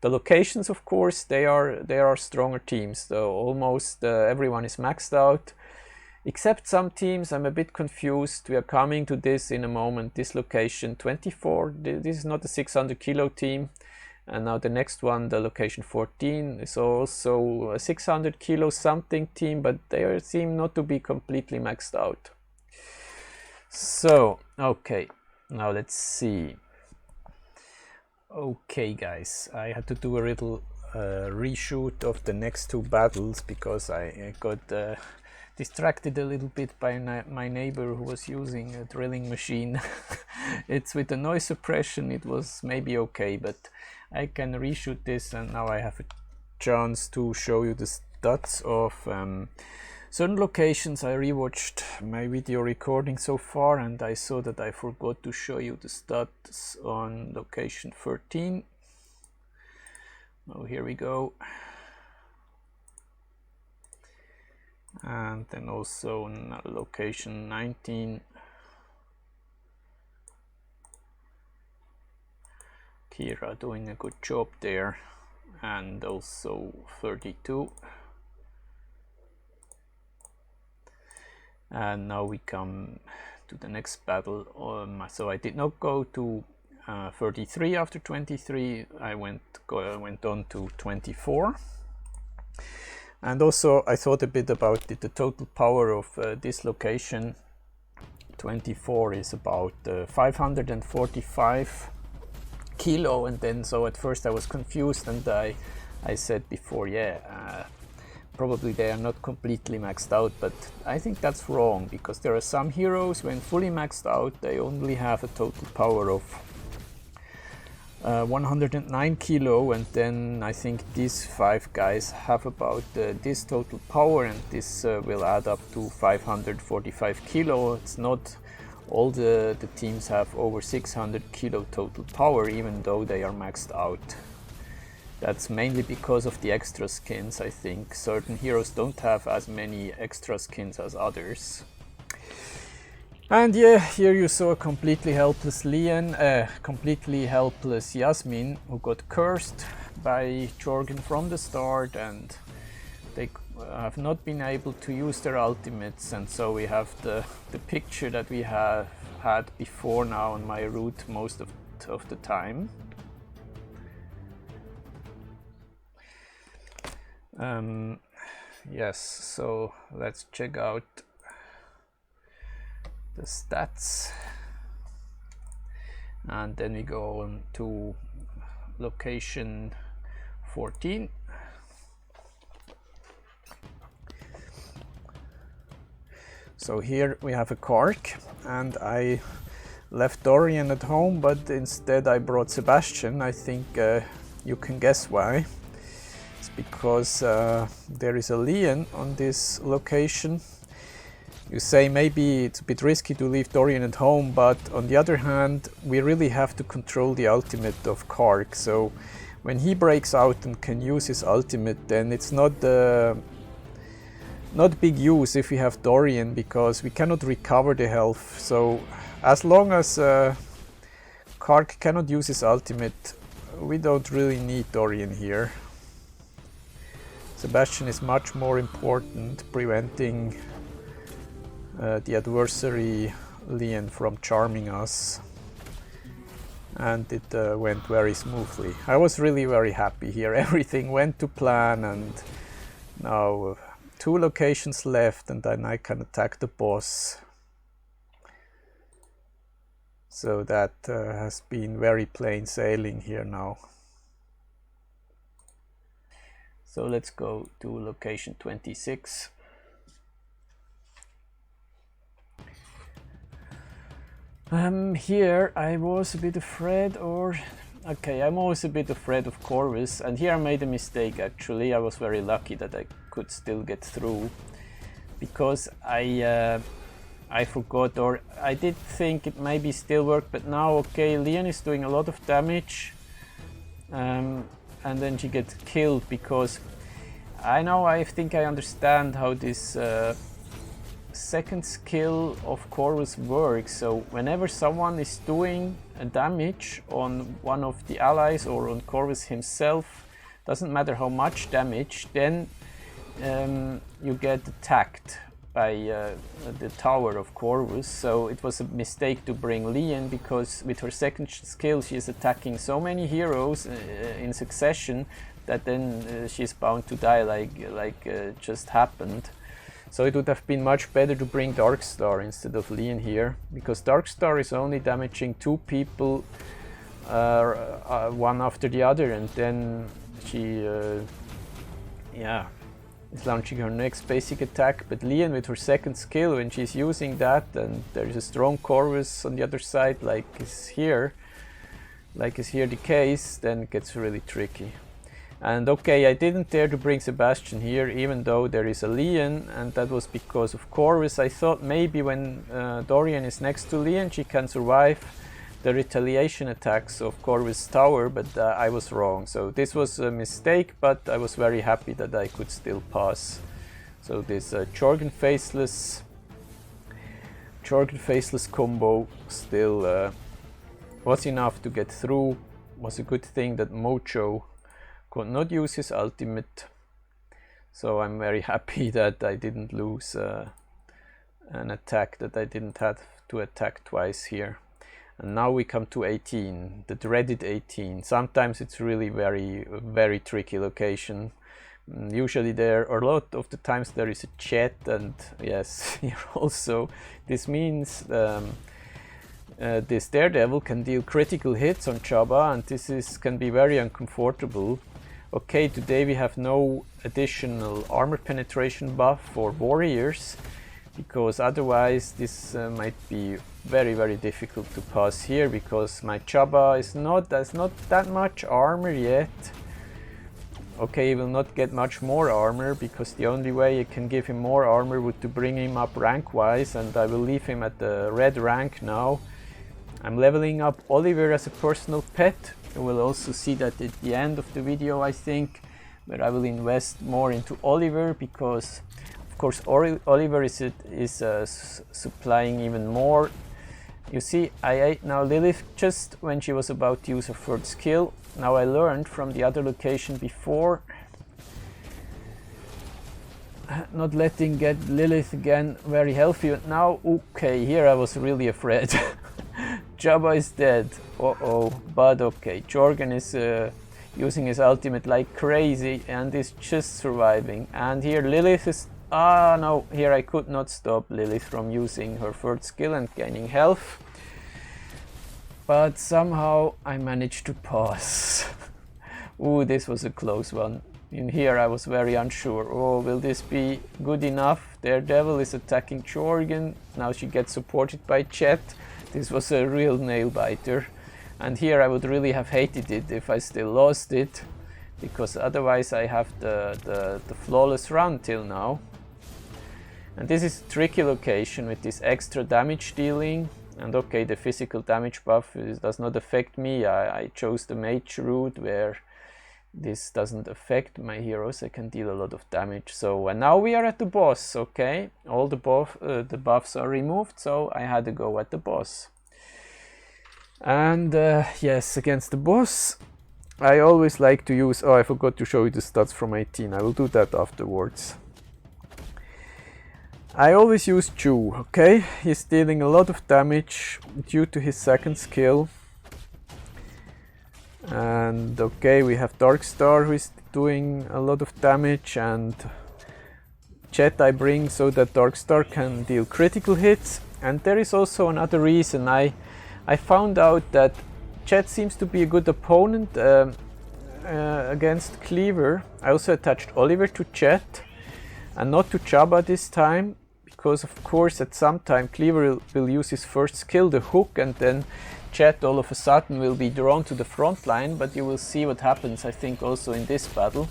The locations, of course, they are stronger teams. So almost everyone is maxed out. Except some teams, I'm a bit confused. We are coming to this in a moment. This location 24, this is not a 600 kilo team. And now the next one, the location 14, is also a 600 kilo something team, but they seem not to be completely maxed out. So, okay, now let's see. Okay, guys, I had to do a little reshoot of the next 2 battles because I got distracted a little bit by my neighbor who was using a drilling machine. It's with the noise suppression, it was maybe okay, but I can reshoot this, and now I have a chance to show you the stats of certain locations. I rewatched my video recording so far, and I saw that I forgot to show you the stats on location 13. Oh, here we go. And then also on location 19, Kira doing a good job there, and also 32. And now we come to the next battle. So I did not go to 33 after 23. I went on to 24. And also I thought a bit about the total power of this location. 24 is about 545 kilo, and then so at first I was confused, and I said before, yeah, probably they are not completely maxed out, but I think that's wrong, because there are some heroes when fully maxed out they only have a total power of 109 kilo, and then I think these 5 guys have about this total power, and this will add up to 545 kilo. It's not all the teams have over 600 kilo total power, even though they are maxed out. That's mainly because of the extra skins. I think certain heroes don't have as many extra skins as others. And yeah, here you saw a completely helpless Leon, completely helpless Yasmin, who got cursed by Jorgen from the start, and they have not been able to use their ultimates, and so we have the picture that we have had before now on my route most of the time. Yes, so let's check out the stats, and then we go on to location 14. So here we have a Kark, and I left Dorian at home, but instead I brought Sebastian. I think you can guess why. It's because there is a Leon on this location. You say maybe it's a bit risky to leave Dorian at home, but on the other hand, we really have to control the ultimate of Kark. So when he breaks out and can use his ultimate, then it's not big use if we have Dorian, because we cannot recover the health. So as long as Kark cannot use his ultimate, we don't really need Dorian here. Sebastian is much more important, preventing the adversary Leon from charming us, and it went very smoothly. I was really very happy here. Everything went to plan, and now 2 locations left, and then I can attack the boss. So that has been very plain sailing here now. So let's go to location 26. Here I was a bit afraid, I'm always a bit afraid of Corvus, and here I made a mistake actually. I was very lucky that I could still get through, because I forgot, or I did think it maybe still worked, but now okay, Leon is doing a lot of damage, and then she gets killed, because I think I understand how this second skill of Corvus works. So whenever someone is doing a damage on one of the allies or on Corvus himself, doesn't matter how much damage, then you get attacked by the tower of Corvus. So it was a mistake to bring Leon, because with her second skill she is attacking so many heroes in succession that then she's bound to die, like just happened. So it would have been much better to bring Darkstar instead of Leon here, because Darkstar is only damaging 2 people one after the other, and then she is launching her next basic attack. But Leon with her second skill, when she's using that, and there is a strong Corvus on the other side, like is here the case, then it gets really tricky. And okay, I didn't dare to bring Sebastian here, even though there is a Leon, and that was because of Corvus. I thought maybe when Dorian is next to Leon, she can survive the retaliation attacks of Corvus' tower, but I was wrong. So this was a mistake, but I was very happy that I could still pass So this Jorgen Faceless combo still was enough to get through. Was a good thing that Mojo could not use his ultimate. So I'm very happy that I didn't lose an attack, that I didn't have to attack twice here. And now we come to 18, the dreaded 18. Sometimes it's really very tricky location. Usually there, or a lot of the times there is a chat, and yes, here also. This means this Daredevil can deal critical hits on Jabba, and this can be very uncomfortable. Okay, today we have no additional armor penetration buff for warriors, because otherwise this might be very difficult to pass here, because my Jabba has not that much armor yet. Okay, he will not get much more armor, because the only way you can give him more armor would to bring him up rank wise, and I will leave him at the red rank now. I'm leveling up Oliver as a personal pet. You will also see that at the end of the video, I think, where I will invest more into Oliver, because of course Oliver is supplying even more. You see, I ate now Lilith just when she was about to use her third skill. Now I learned from the other location before, not letting get Lilith again very healthy. But now, okay, here I was really afraid. Jabba is dead. But okay, Jorgen is using his ultimate like crazy and is just surviving. And here Lilith is... no, here I could not stop Lilith from using her third skill and gaining health. But somehow I managed to pass. This was a close one. In here I was very unsure. Will this be good enough? Daredevil is attacking Jorgen. Now she gets supported by Chet. This was a real nail biter. And here I would really have hated it if I still lost it, because otherwise I have the flawless run till now. And this is a tricky location with this extra damage dealing. And okay, the physical damage buff does not affect me. I chose the mage route where this doesn't affect my heroes. I can deal a lot of damage. So, and now we are at the boss, okay? All the buffs are removed, so I had to go at the boss. And yes, against the boss, I always like to use... I forgot to show you the stats from 18. I will do that afterwards. I always use Chu, okay? He's dealing a lot of damage due to his second skill. And okay, we have Darkstar who is doing a lot of damage, and Chet I bring so that Darkstar can deal critical hits. And there is also another reason. I found out that Chet seems to be a good opponent against Cleaver. I also attached Oliver to Chet and not to Jabba this time, because of course at some time Cleaver will use his first skill, the hook, and then Chet all of a sudden will be drawn to the front line. But you will see what happens, I think, also in this battle.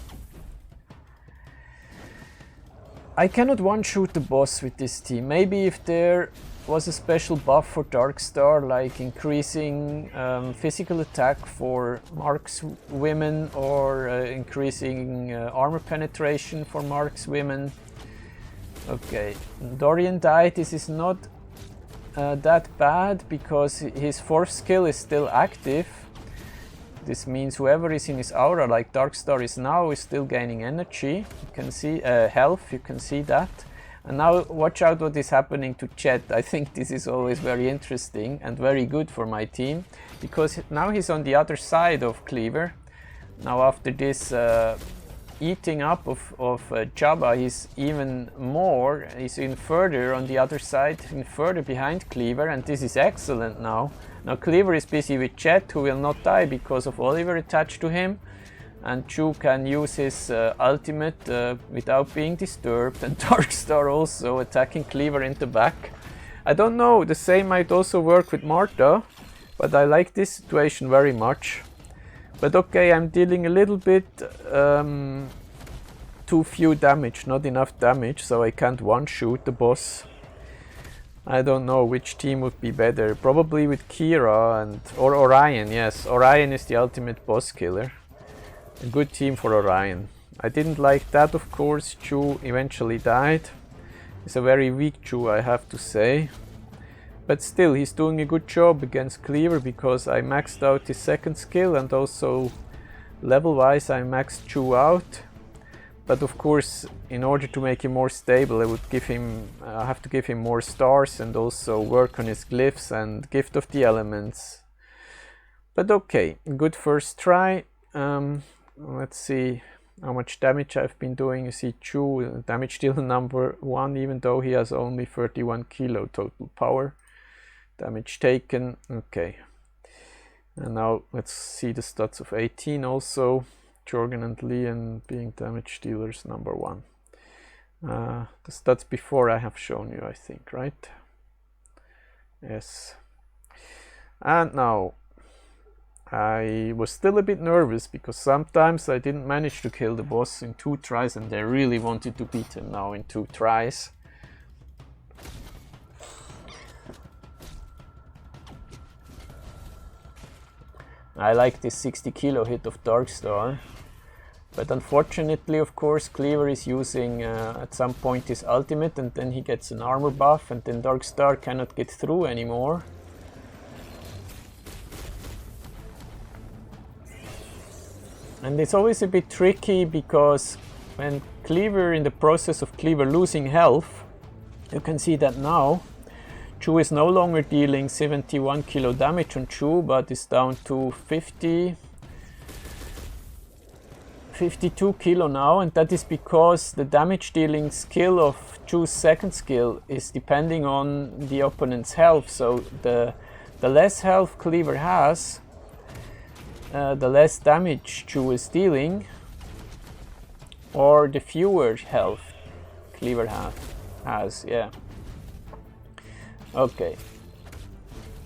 I cannot one-shoot the boss with this team. Maybe if there was a special buff for Darkstar, like increasing physical attack for Mark's women, or increasing armor penetration for Mark's women. Okay, Dorian died. This is not that bad, because his fourth skill is still active. This means whoever is in his aura, like Darkstar is now, is still gaining energy. You can see health, you can see that. And now watch out what is happening to Chet. I think this is always very interesting and very good for my team, because now he's on the other side of Cleaver. Now after this eating up of Jabba, he's even more, he's in further on the other side, in further behind Cleaver, and this is excellent now. Now Cleaver is busy with Chet, who will not die because of Oliver attached to him, and Chu can use his ultimate without being disturbed, and Darkstar also attacking Cleaver in the back. I don't know, the same might also work with Martha, but I like this situation very much. But okay, I'm dealing a little bit too few damage, not enough damage, so I can't one-shoot the boss. I don't know which team would be better. Probably with Kira or Orion. Yes, Orion is the ultimate boss killer. A good team for Orion. I didn't like that, of course. Chu eventually died. He's a very weak Chu, I have to say. But still, he's doing a good job against Cleaver because I maxed out his second skill, and also level-wise I maxed Chu out. But of course, in order to make him more stable, I have to give him more stars and also work on his glyphs and Gift of the Elements. But okay, good first try. Let's see how much damage I've been doing. You see Chu, damage dealer number 1, even though he has only 31 kilo total power. Damage taken, okay. And now let's see the stats of 18 also. Jorgen and Leon being damage dealers number 1. The stats before I have shown you, I think, right? Yes. And now, I was still a bit nervous because sometimes I didn't manage to kill the boss in 2 tries, and I really wanted to beat him now in 2 tries. I like this 60 kilo hit of Darkstar. But unfortunately, of course, Cleaver is using at some point his ultimate, and then he gets an armor buff, and then Darkstar cannot get through anymore. And it's always a bit tricky because when Cleaver, in the process of Cleaver losing health, you can see that now Chu is no longer dealing 71 kilo damage on Chu, but is down to 52 kilo now, and that is because the damage dealing skill of Chu's second skill is depending on the opponent's health. So the less health Cleaver has, the less damage Chu is dealing, or the fewer health Cleaver has, yeah. Okay.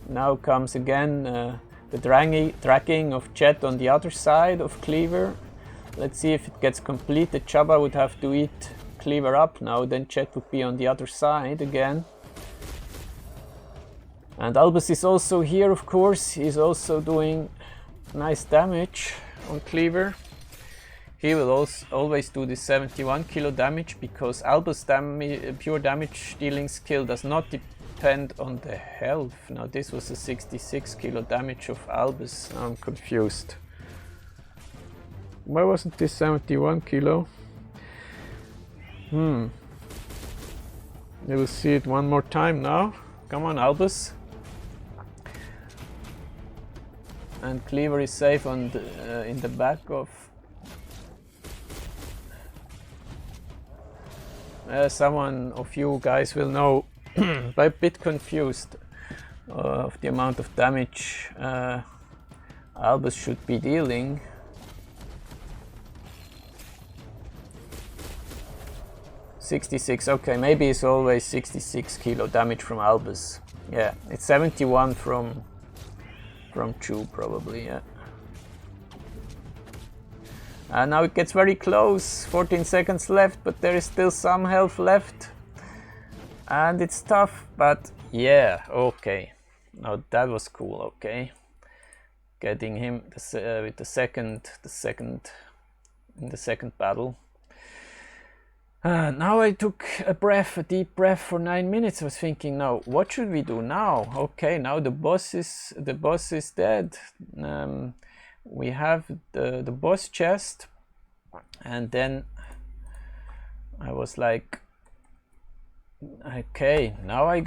Now comes again the dragging of Jet on the other side of Cleaver. Let's see if it gets completed. Jabba would have to eat Cleaver up now, then Jet would be on the other side again. And Albus is also here, of course. He's also doing nice damage on Cleaver. He will always do this 71 kilo damage because Albus' pure damage dealing skill does not depend on the health. Now this was a 66 kilo damage of Albus. I'm confused. Why wasn't this 71 kilo? You will see it one more time now. Come on, Albus. And Cleaver is safe on the, in the back of... someone of you guys will know, I'm a bit confused of the amount of damage Albus should be dealing. $66, okay, maybe it's always 66 kilo damage from Albus. Yeah, it's 71 from Chu probably, yeah. And now it gets very close, 14 seconds left, but there is still some health left. And it's tough, but yeah, okay. Now that was cool, okay. Getting him with the second battle. Now I took a deep breath for 9 minutes. I was thinking, now what should we do now? Okay, now the boss is dead. We have the boss chest, and then I was like, okay, now I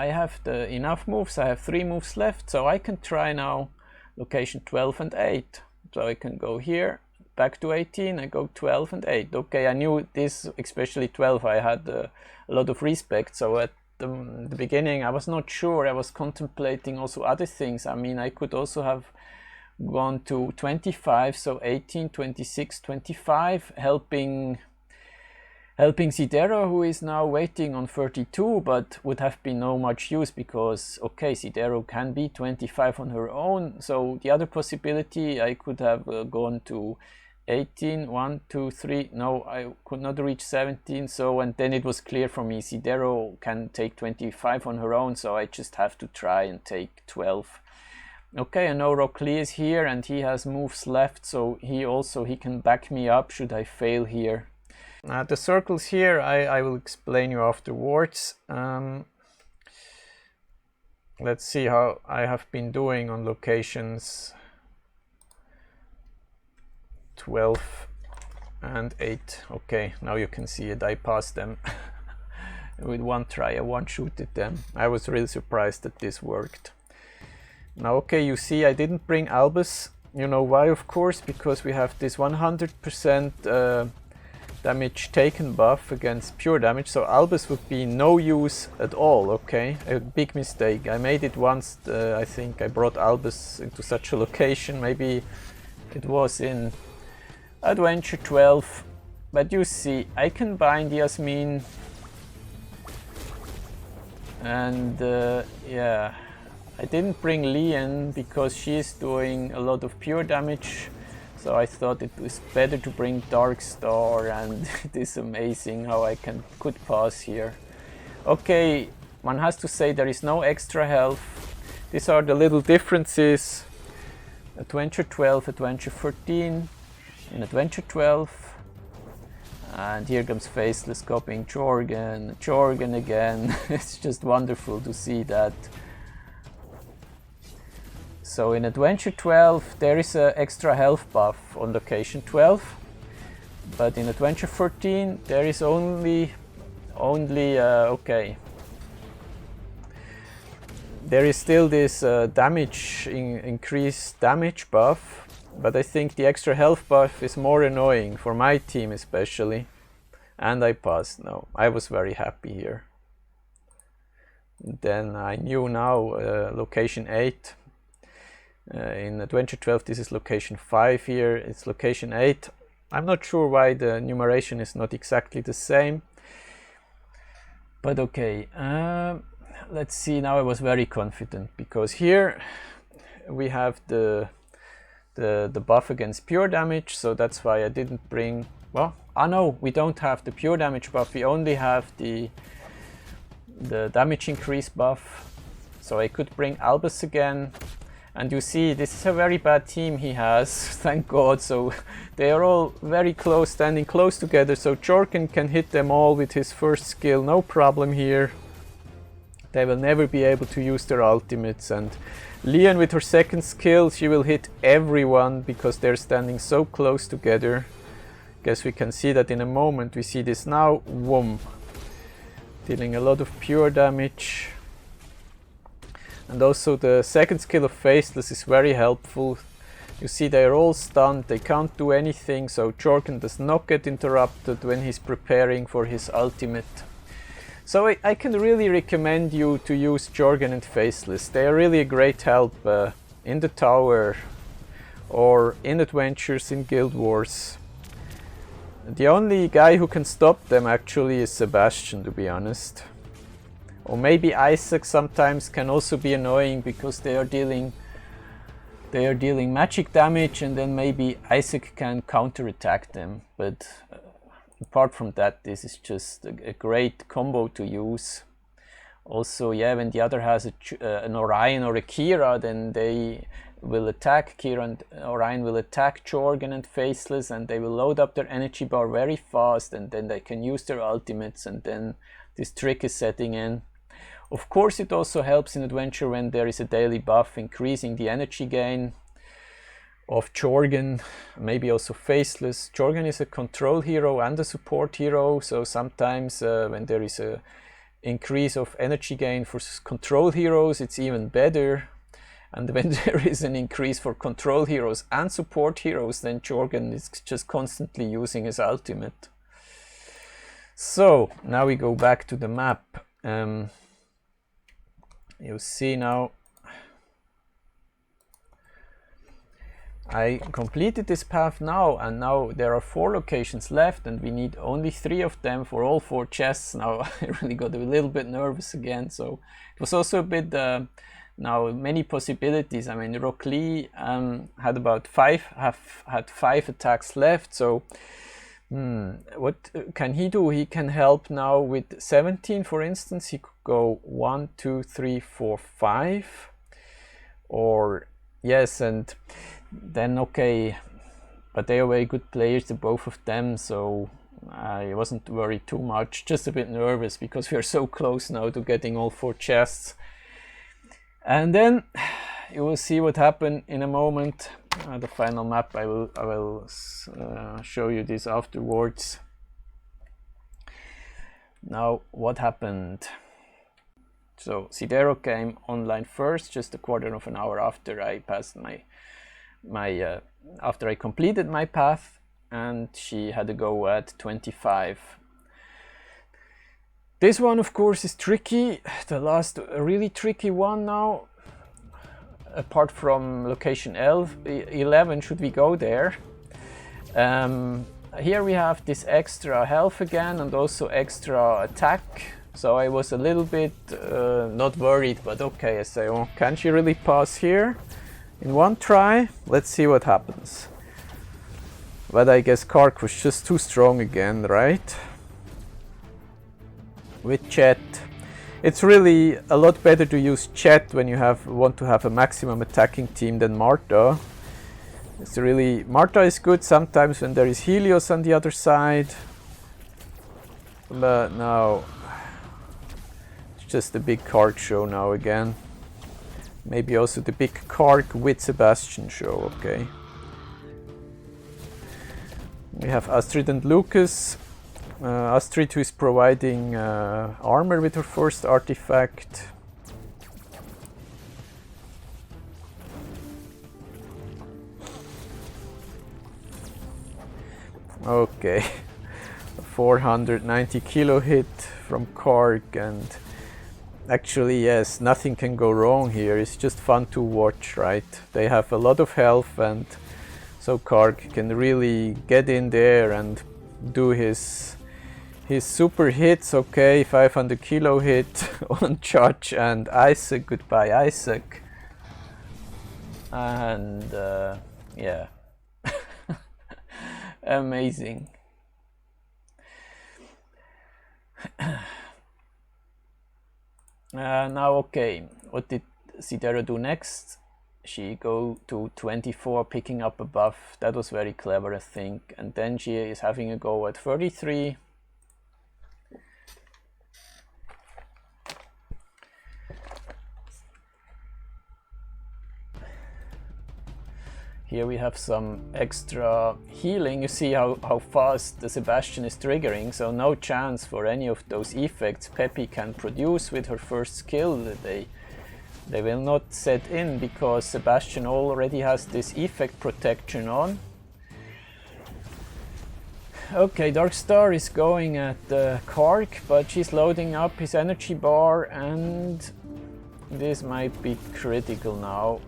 have enough moves. I have 3 moves left, so I can try now location 12 and 8. So I can go here, back to 18, I go 12 and 8. Okay, I knew this, especially 12, I had a lot of respect. So at the beginning I was not sure. I was contemplating also other things. I mean, I could also have gone to 25, so 18, 26, 25, helping Sidero, who is now waiting on 32, but would have been no much use because, okay, Sidero can be 25 on her own. So the other possibility, I could have gone to 18, 1, 2, 3, no, I could not reach 17, so, and then it was clear for me, Sidero can take 25 on her own, so I just have to try and take 12. Okay, I know Rocklee is here and he has moves left, so he can back me up should I fail here. The circles here I will explain you afterwards. Let's see how I have been doing on locations 12 and 8. Okay, now you can see it. I passed them with one try. I one-shooted them. I was really surprised that this worked. Now, okay, you see I didn't bring Albus. You know why, of course, because we have this 100% damage taken buff against pure damage, so Albus would be no use at all. Okay, a big mistake. I made it once. I think I brought Albus into such a location. Maybe it was in Adventure 12, but you see I can bind Yasmin, and yeah, I didn't bring Lian because she's doing a lot of pure damage, so I thought it was better to bring Darkstar, and it is amazing how I could pass here. Okay, one has to say there is no extra health. These are the little differences. Adventure 12, Adventure 13, in Adventure 12, and here comes Faceless copying Jorgen again. It's just wonderful to see that. So in Adventure 12 there is an extra health buff on location 12, but in Adventure 13 there is only okay, there is still this increased damage buff, but I think the extra health buff is more annoying for my team especially, and I passed. No, I was very happy here. Then I knew now location 8. In Adventure 12 this is location 5, here it's location 8. I'm not sure why the numeration is not exactly the same, but okay. Let's see, now I was very confident because here we have the buff against pure damage, so that's why I didn't bring, well, no, we don't have the pure damage buff, we only have the damage increase buff, so I could bring Albus again. And you see, this is a very bad team he has, thank God. So they are all very close, standing close together. So Jorgen can hit them all with his first skill, no problem here. They will never be able to use their ultimates. And Lian with her second skill, she will hit everyone because they're standing so close together. Guess we can see that in a moment. We see this now, whoom. Dealing a lot of pure damage. And also the second skill of Faceless is very helpful. You see they're all stunned, they can't do anything, so Jorgen does not get interrupted when he's preparing for his ultimate. So I can really recommend you to use Jorgen and Faceless. They are really a great help in the tower or in adventures in Guild Wars. The only guy who can stop them actually is Sebastian, to be honest. Or maybe Isaac sometimes can also be annoying because they are dealing magic damage, and then maybe Isaac can counterattack them. But apart from that, this is just a great combo to use. Also, yeah, when the other has an Orion or a Kira, then they will attack Kira, and Orion will attack Jorgen and Faceless, and they will load up their energy bar very fast, and then they can use their ultimates, and then this trick is setting in. Of course, it also helps in Adventure when there is a daily buff increasing the energy gain of Jorgen, maybe also Faceless. Jorgen is a control hero and a support hero, so sometimes when there is a increase of energy gain for control heroes, it's even better. And when there is an increase for control heroes and support heroes, then Jorgen is just constantly using his ultimate. So now we go back to the map. You see now I completed this path now, and now there are 4 locations left, and we need only 3 of them for all 4 chests. Now I really got a little bit nervous again, so it was also a bit now many possibilities. I mean, Rocklee had about 5 attacks left, so what can he do? He can help now with 17, for instance. He could go 1, 2, 3, 4, 5, or yes, and then okay, but they are very good players, the both of them, so I wasn't worried too much, just a bit nervous because we are so close now to getting all 4 chests. And then you will see what happened in a moment. The final map, I will show you this afterwards. Now what happened? So Sidero came online first, just a quarter of an hour after I passed after I completed my path, and she had to go at 25. This one of course is tricky, the last really tricky one now. Apart from location 11, should we go there? Here we have this extra health again and also extra attack. So I was a little bit not worried, but okay, I say, oh, can she really pass here in one try? Let's see what happens. But I guess Kark was just too strong again, right? With Chet. It's really a lot better to use Chet when you want to have a maximum attacking team than Marta. It's really, Marta is good sometimes when there is Helios on the other side. But now, it's just the big Kark show now again. Maybe also the big Kark with Sebastian show, okay. We have Astrid and Lucas. Astrid, who is providing armor with her first artifact. Okay, 490 kilo hit from Kark, and actually yes, nothing can go wrong here. It's just fun to watch, right? They have a lot of health, and so Kark can really get in there and do his super hits. Okay, 500 kilo hit on Judge and Isaac. Goodbye, Isaac. And yeah, amazing. Now, okay, what did Sidero do next? She go to 24, picking up a buff. That was very clever, I think. And then she is having a go at 33. Here we have some extra healing. You see how fast the Sebastian is triggering, so no chance for any of those effects Peppy can produce with her first skill. They will not set in because Sebastian already has this effect protection on. Okay, Darkstar is going at Kark, but she's loading up his energy bar, and this might be critical now.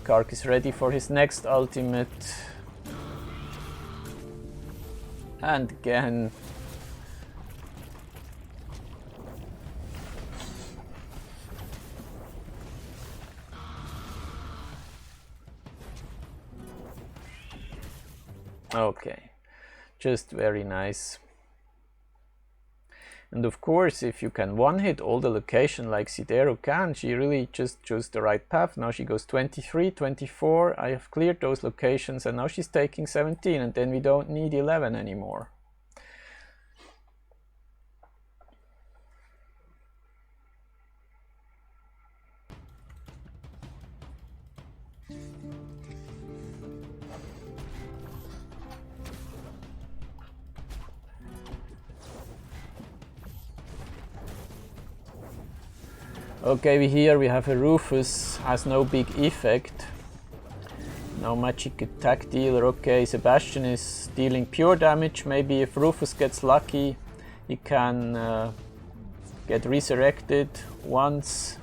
Kark is ready for his next ultimate. And again. Okay, just very nice. And of course, if you can one-hit all the location like Sidero can, she really just chose the right path. Now she goes 23, 24, I have cleared those locations, and now she's taking 17, and then we don't need 11 anymore. Okay, here we have a Rufus, has no big effect. No magic attack dealer. Okay, Sebastian is dealing pure damage. Maybe if Rufus gets lucky, he can get resurrected once.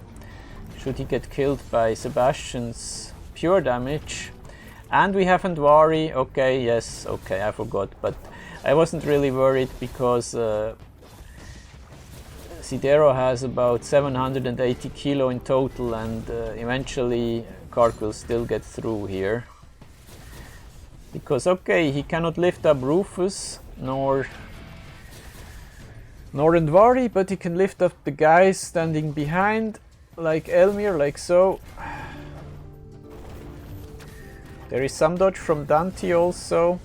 Should he get killed by Sebastian's pure damage. And we have Andvari. Okay, yes, okay, I forgot. But I wasn't really worried because Sidero has about 780 kilo in total, and eventually Kark will still get through here. Because, okay, he cannot lift up Rufus, nor Andvari, but he can lift up the guys standing behind. like Elmir, like so. There is some dodge from Dante also.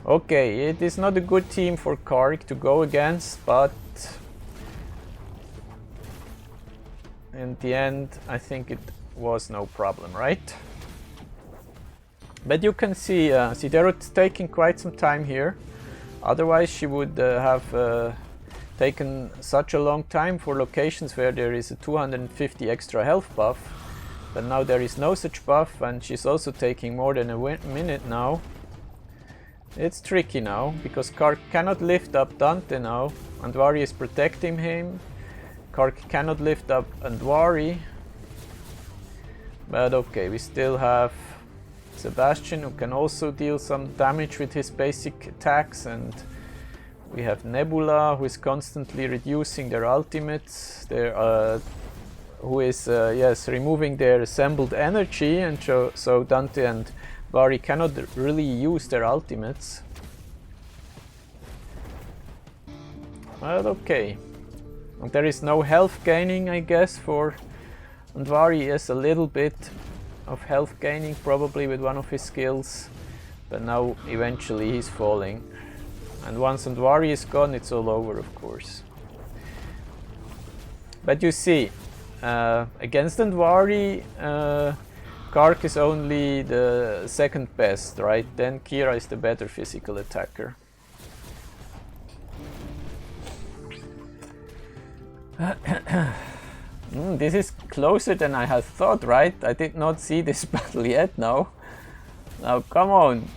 Okay, it is not a good team for Kark to go against, but in the end I think it was no problem, right? But you can see Sidero is taking quite some time here. Otherwise she would have taken such a long time for locations where there is a 250 extra health buff. But now there is no such buff, and she's also taking more than a minute now. It's tricky now, because Kark cannot lift up Dante now. Andvari is protecting him. Kark cannot lift up Andvari. But okay, we still have Sebastian, who can also deal some damage with his basic attacks, and we have Nebula, who is constantly reducing their ultimates. Who is removing their assembled energy, and so Dante and Vari cannot really use their ultimates. But okay. And there is no health gaining, I guess, for Andvari. Yes, a little bit of health gaining probably with one of his skills, but now eventually he's falling. And once Andvari is gone, it's all over, of course. But you see, against Andvari, Kark is only the second best, right? Then Kira is the better physical attacker. This is closer than I had thought, right? I did not see this battle yet, no. Now, come on.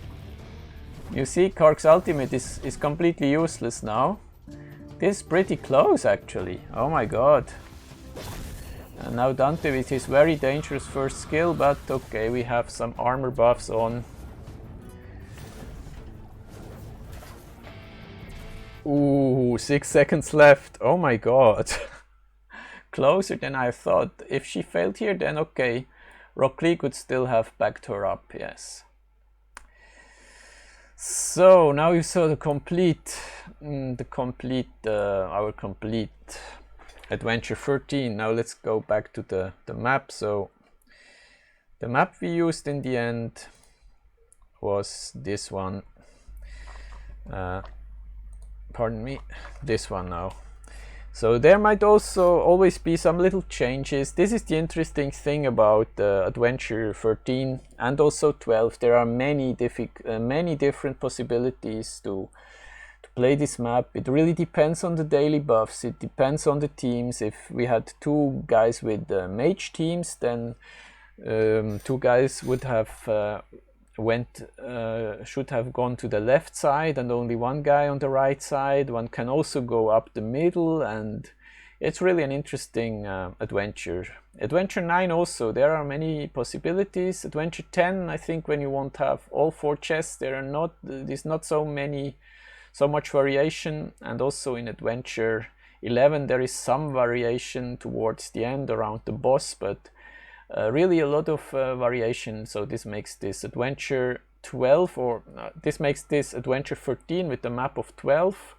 You see, Kark's ultimate is completely useless now. This is pretty close, actually. Oh my god. And now Dante with his very dangerous first skill, but okay, we have some armor buffs on. Ooh, 6 seconds left. Oh my god. Closer than I thought. If she failed here, then okay. Rocklee could still have backed her up, yes. So now you saw our complete Adventure 13. Now let's go back to the map. So the map we used in the end was this one. Pardon me, this one now. So there might also always be some little changes. This is the interesting thing about Adventure 13 and also 12. There are many different possibilities to play this map. It really depends on the daily buffs. It depends on the teams. If we had two guys with mage teams, then two guys would have should have gone to the left side and only one guy on the right side. One can also go up the middle, and it's really an interesting adventure. Adventure 9 also, there are many possibilities. Adventure 10, I think when you won't have all 4 chests, there's not so much variation. And also in Adventure 11 there is some variation towards the end around the boss, but really a lot of variation. So this makes this Adventure 12, or this makes this Adventure 13 with the map of 12,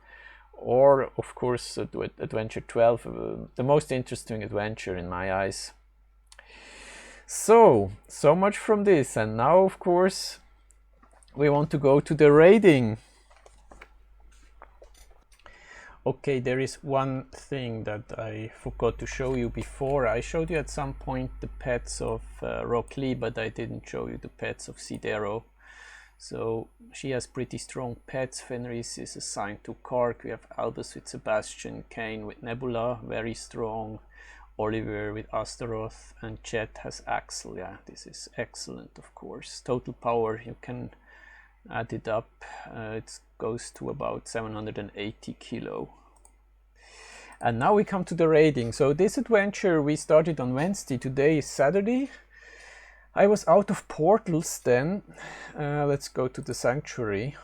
or of course Adventure 12 the most interesting adventure in my eyes. So much from this, and now of course we want to go to the raiding. Okay, there is one thing that I forgot to show you before. I showed you at some point the pets of Rocklee, but I didn't show you the pets of Sidero. So she has pretty strong pets. Fenris is assigned to Kark. We have Albus with Sebastian, Kane with Nebula, very strong, Oliver with Astaroth, and Chet has Axel. Yeah, this is excellent, of course. Total power, you can add it up, it goes to about 780 kilo. And now we come to the raiding. So this adventure we started on Wednesday, today is Saturday. I was out of portals then. Let's go to the sanctuary.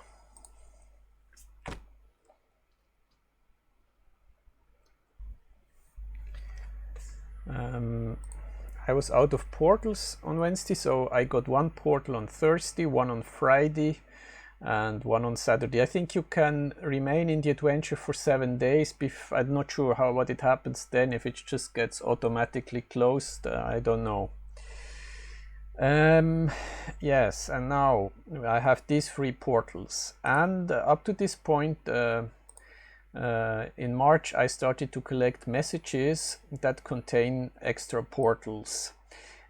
I was out of portals on Wednesday, so I got one portal on Thursday, one on Friday, and one on Saturday. I think you can remain in the adventure for 7 days. I'm not sure what it happens then, if it just gets automatically closed. I don't know. Yes, and now I have these 3 portals, and up to this point in March I started to collect messages that contain extra portals.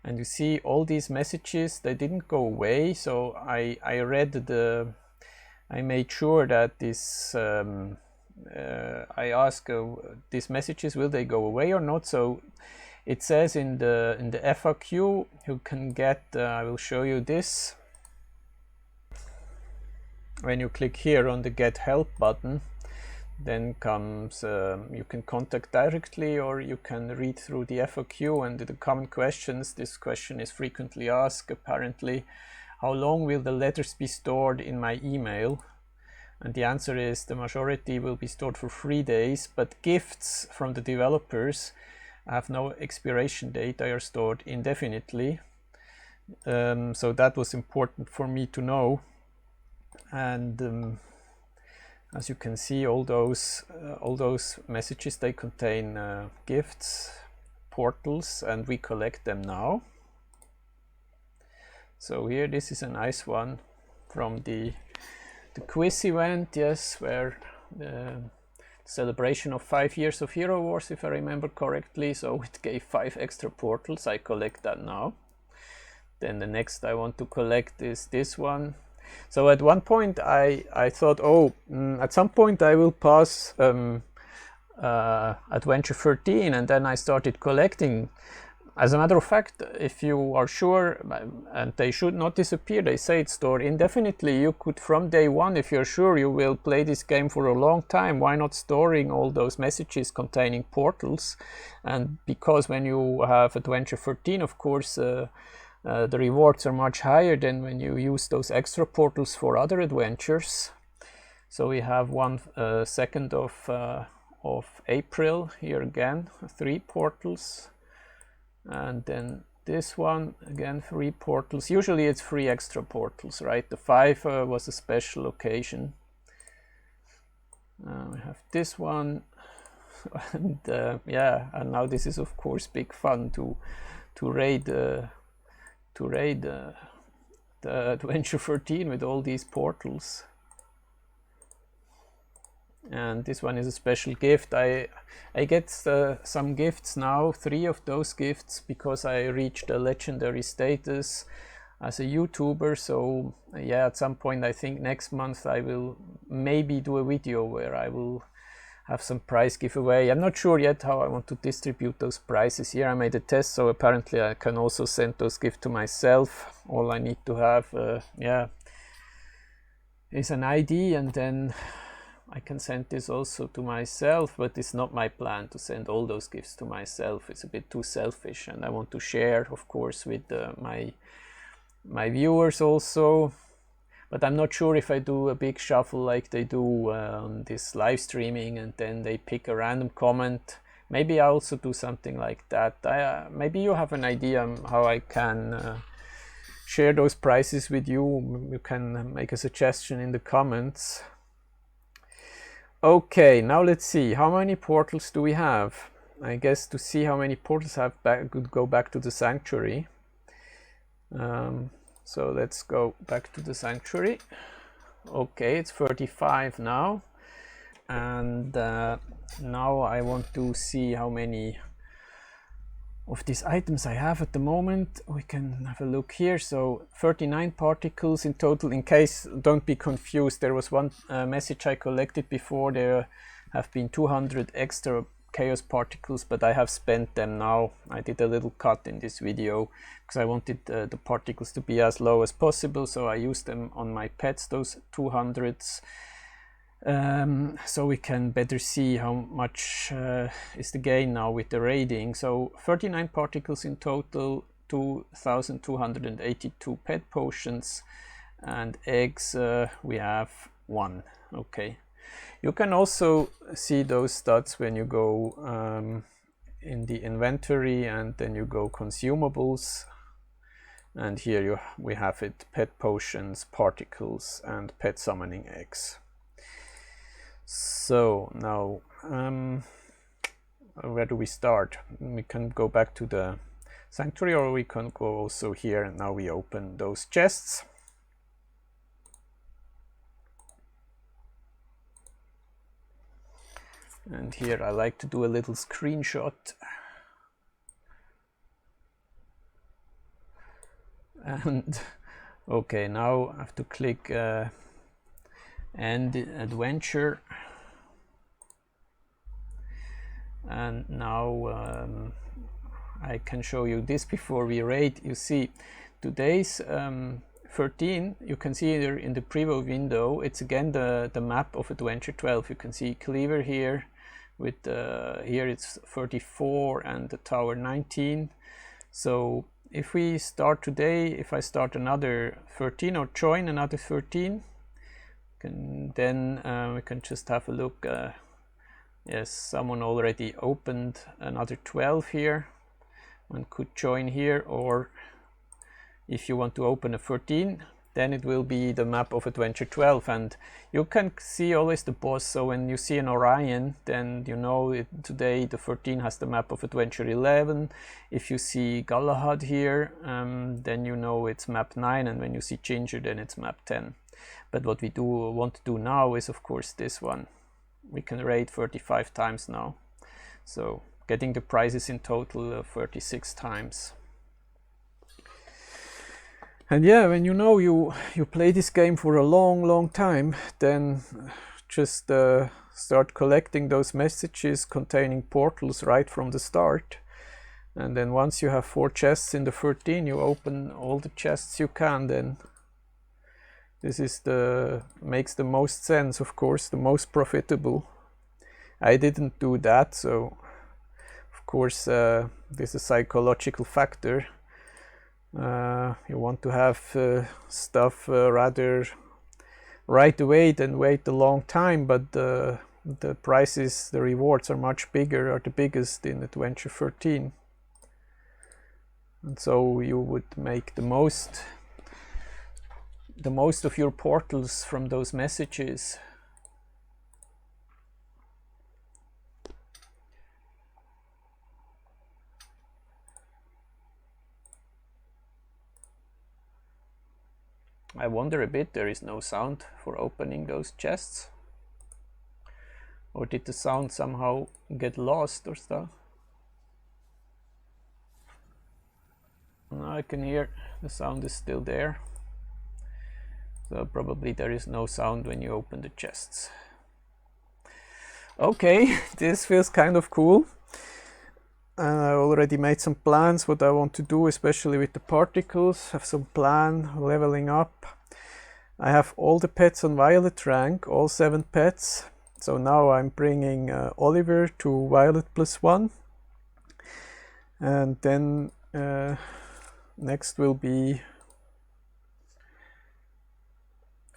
And you see all these messages, they didn't go away, so I made sure that this I ask these messages, will they go away or not? So it says in the FAQ you can get I will show you this. When you click here on the Get Help button, then comes you can contact directly, or you can read through the FAQ and the common questions. This question is frequently asked apparently: how long will the letters be stored in my email? And the answer is the majority will be stored for 3 days, but gifts from the developers have no expiration date. They are stored indefinitely. So that was important for me to know. And as you can see, all those messages, they contain gifts, portals, and we collect them now. So here, this is a nice one from the quiz event, yes, where the celebration of 5 years of Hero Wars, if I remember correctly. So it gave 5 extra portals. I collect that now. Then the next I want to collect is this one. So at one point I thought, at some point I will pass Adventure 13, and then I started collecting. As a matter of fact, if you are sure, and they should not disappear, they say it's stored indefinitely, you could from day one, if you're sure you will play this game for a long time, why not storing all those messages containing portals? And because when you have Adventure 13, of course, the rewards are much higher than when you use those extra portals for other adventures. So we have 2nd of April here again, 3 portals. And then this one again, 3 portals. Usually it's 3 extra portals, right? The 5 was a special occasion. We have this one, and yeah, and now this is of course big fun to raid the Adventure 13 with all these portals. And this one is a special gift. I get some gifts now, 3 of those gifts, because I reached a legendary status as a YouTuber. So yeah, at some point, I think next month, I will maybe do a video where I will have some prize giveaway. I'm not sure yet how I want to distribute those prizes. Here I made a test, so apparently I can also send those gifts to myself. All I need to have is an ID, and then I can send this also to myself, but it's not my plan to send all those gifts to myself. It's a bit too selfish, and I want to share, of course, with my viewers also. But I'm not sure if I do a big shuffle like they do on this live streaming, and then they pick a random comment. Maybe I also do something like that. Maybe you have an idea how I can share those prizes with you. You can make a suggestion in the comments. Okay, now let's see, how many portals do we have? I guess to see how many portals I have could go back to the sanctuary. So let's go back to the sanctuary. Okay, it's 35 now. And now I want to see how many of these items I have at the moment. We can have a look here. So 39 particles in total. In case, don't be confused, there was one message I collected before. There have been 200 extra chaos particles, but I have spent them now. I did a little cut in this video because I wanted the particles to be as low as possible, so I used them on my pets, those 200s. So we can better see how much is the gain now with the raiding. So 39 particles in total, 2,282 pet potions, and eggs we have 1. Okay, you can also see those stats when you go in the inventory, and then you go consumables, And here we have it: pet potions, particles, and pet summoning eggs. So now, where do we start? We can go back to the sanctuary, or we can go also here, and now we open those chests. And here I like to do a little screenshot. And okay, now I have to click end adventure. And now I can show you this before we raid. You see today's 13, you can see there in the preview window, it's again the map of Adventure 12. You can see Cleaver here with here it's 34 and the tower 19. So if we start today, if I start another 13 or join another 13, then we can just have a look. Yes, someone already opened another 12 here. One could join here, or if you want to open a 13, then it will be the map of Adventure 12, and you can see always the boss. So when you see an Orion, then you know today the 13 has the map of Adventure 11. If you see Galahad here, then you know it's map 9, and when you see Ginger, then it's map 10. But what we want to do now is, of course, this one. We can raid 35 times now, so getting the prizes in total 36 times. And yeah, when you know you play this game for a long time, then just start collecting those messages containing portals right from the start. And then once you have 4 chests in the 13, you open all the chests you can. Then this is makes the most sense, of course, the most profitable. I didn't do that, so of course there's a psychological factor. You want to have stuff rather right away than wait a long time, but the prizes, the rewards are much bigger, are the biggest in Adventure 13. And so you would make the most of your portals from those messages. I wonder a bit, there is no sound for opening those chests. Or did the sound somehow get lost or stuff? No, I can hear the sound is still there. So probably there is no sound when you open the chests. Okay, this feels kind of cool. I already made some plans what I want to do, especially with the particles. Have some plan, leveling up. I have all the pets on Violet rank, all 7 pets. So now I'm bringing Oliver to Violet +1. And then next will be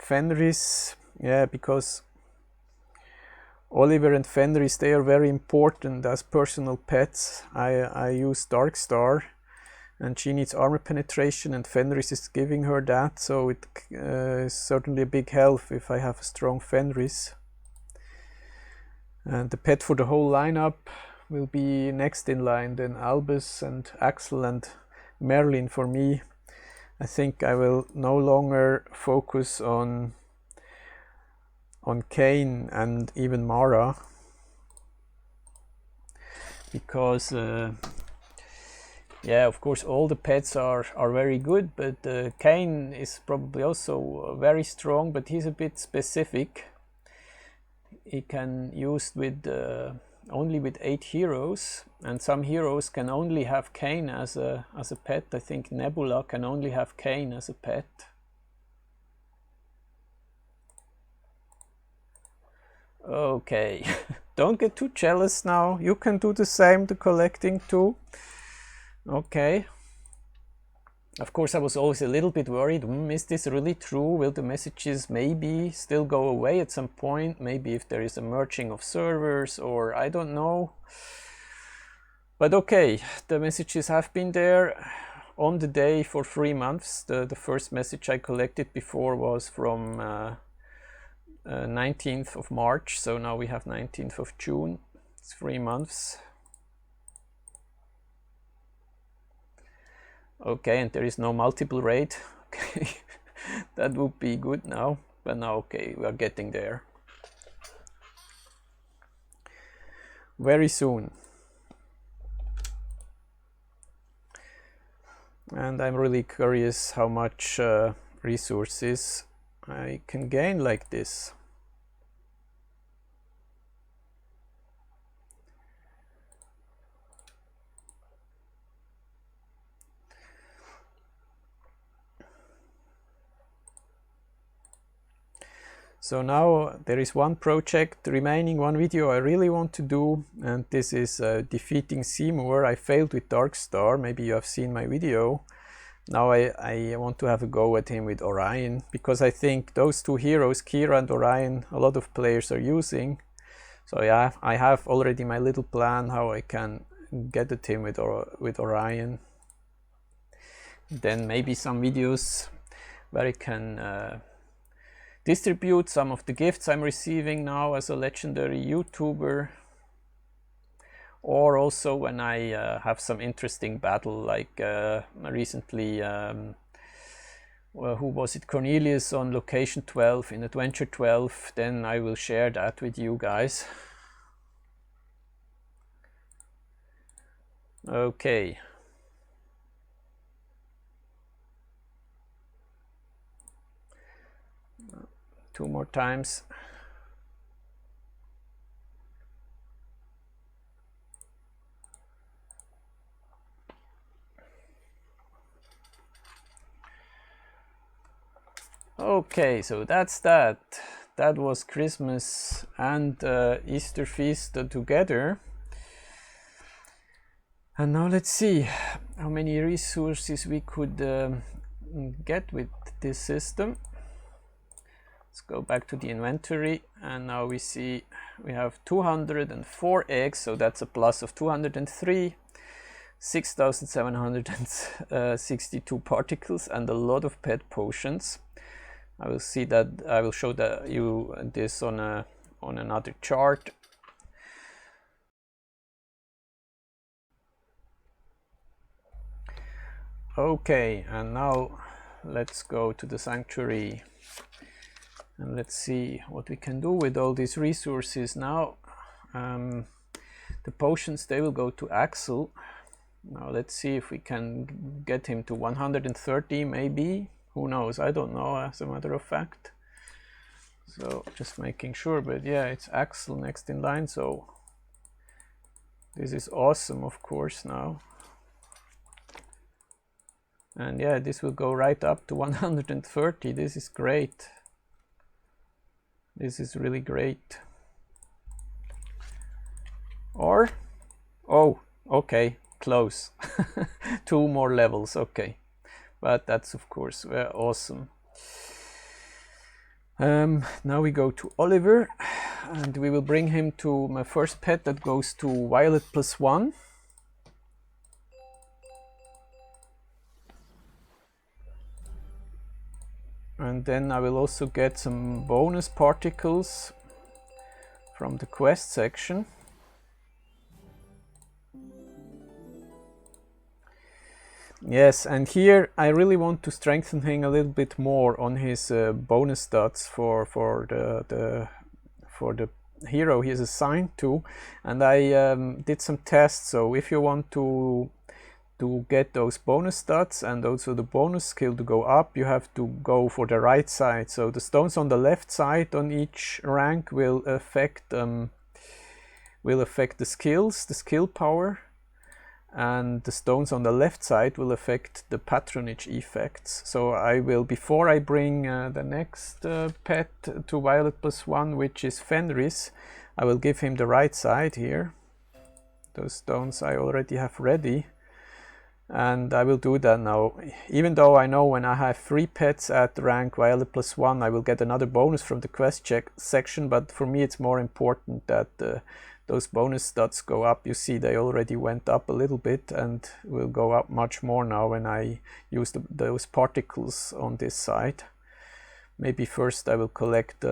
Fenris. Yeah, because Oliver and Fenris, they are very important as personal pets. I use Darkstar, and she needs armor penetration, and Fenris is giving her that, so it is certainly a big help if I have a strong Fenris. And the pet for the whole lineup will be next in line, then Albus and Axel and Merlin for me. I think I will no longer focus on Kane and even Mara, because yeah, of course all the pets are very good, but Kane is probably also very strong, but he's a bit specific. He can use with only with 8 heroes, and some heroes can only have Kane as a pet. I think Nebula can only have Kane as a pet. Okay, don't get too jealous now. You can do the same, the collecting too. Okay. Of course, I was always a little bit worried. Is this really true? Will the messages maybe still go away at some point? Maybe if there is a merging of servers, or I don't know. But okay, the messages have been there. on the day for 3 months. The first message I collected before was from 19th of March, so now we have 19th of June. It's 3 months. Okay, and there is no multiple rate. Okay, that would be good now, but now okay, we are getting there very soon. And I'm really curious how much resources I can gain like this. So now there is one project remaining, one video I really want to do, and this is defeating Seymour. I failed with Darkstar, maybe you have seen my video. Now I want to have a go at him with Orion, because I think those two heroes, Kira and Orion, a lot of players are using. So yeah, I have already my little plan how I can get at him with Orion. Then maybe some videos where I can distribute some of the gifts I'm receiving now as a legendary YouTuber, or also when I have some interesting battle, like recently, well, who was it, Cornelius on location 12 in Adventure 12, then I will share that with you guys. Okay. Two more times. Okay, so that's that. That was Christmas and Easter feast together. And now let's see how many resources we could get with this system. Let's go back to the inventory, and now we see we have 204 eggs, so that's a plus of 203, 6,762 particles, and a lot of pet potions. I will see that, I will show that you this on another chart. Okay, and now let's go to the sanctuary. And let's see what we can do with all these resources now. The potions, they will go to Axel. Now let's see if we can get him to 130 maybe. Who knows? I don't know, as a matter of fact. So just making sure, but yeah, it's Axel next in line, so this is awesome, of course, now. And yeah, this will go right up to 130. This is great. This is really great. Or, oh, okay, close. 2 more levels, okay. But that's of course awesome. Now we go to Oliver, and we will bring him to my first pet that goes to Violet +1. And then I will also get some bonus particles from the quest section. Yes, and here I really want to strengthen him a little bit more on his bonus stats for the hero he is assigned to, and I did some tests. So if you want to get those bonus stats and also the bonus skill to go up, you have to go for the right side. So the stones on the left side on each rank will affect the skills, the skill power, and the stones on the left side will affect the patronage effects. So I will, before I bring the next pet to Violet +1, which is Fenris, I will give him the right side here. Those stones I already have ready. And I will do that now, even though I know when I have 3 pets at rank Violet +1, I will get another bonus from the quest check section, but for me it's more important that those bonus stats go up. You see they already went up a little bit and will go up much more now when I use those particles on this side. Maybe first I will collect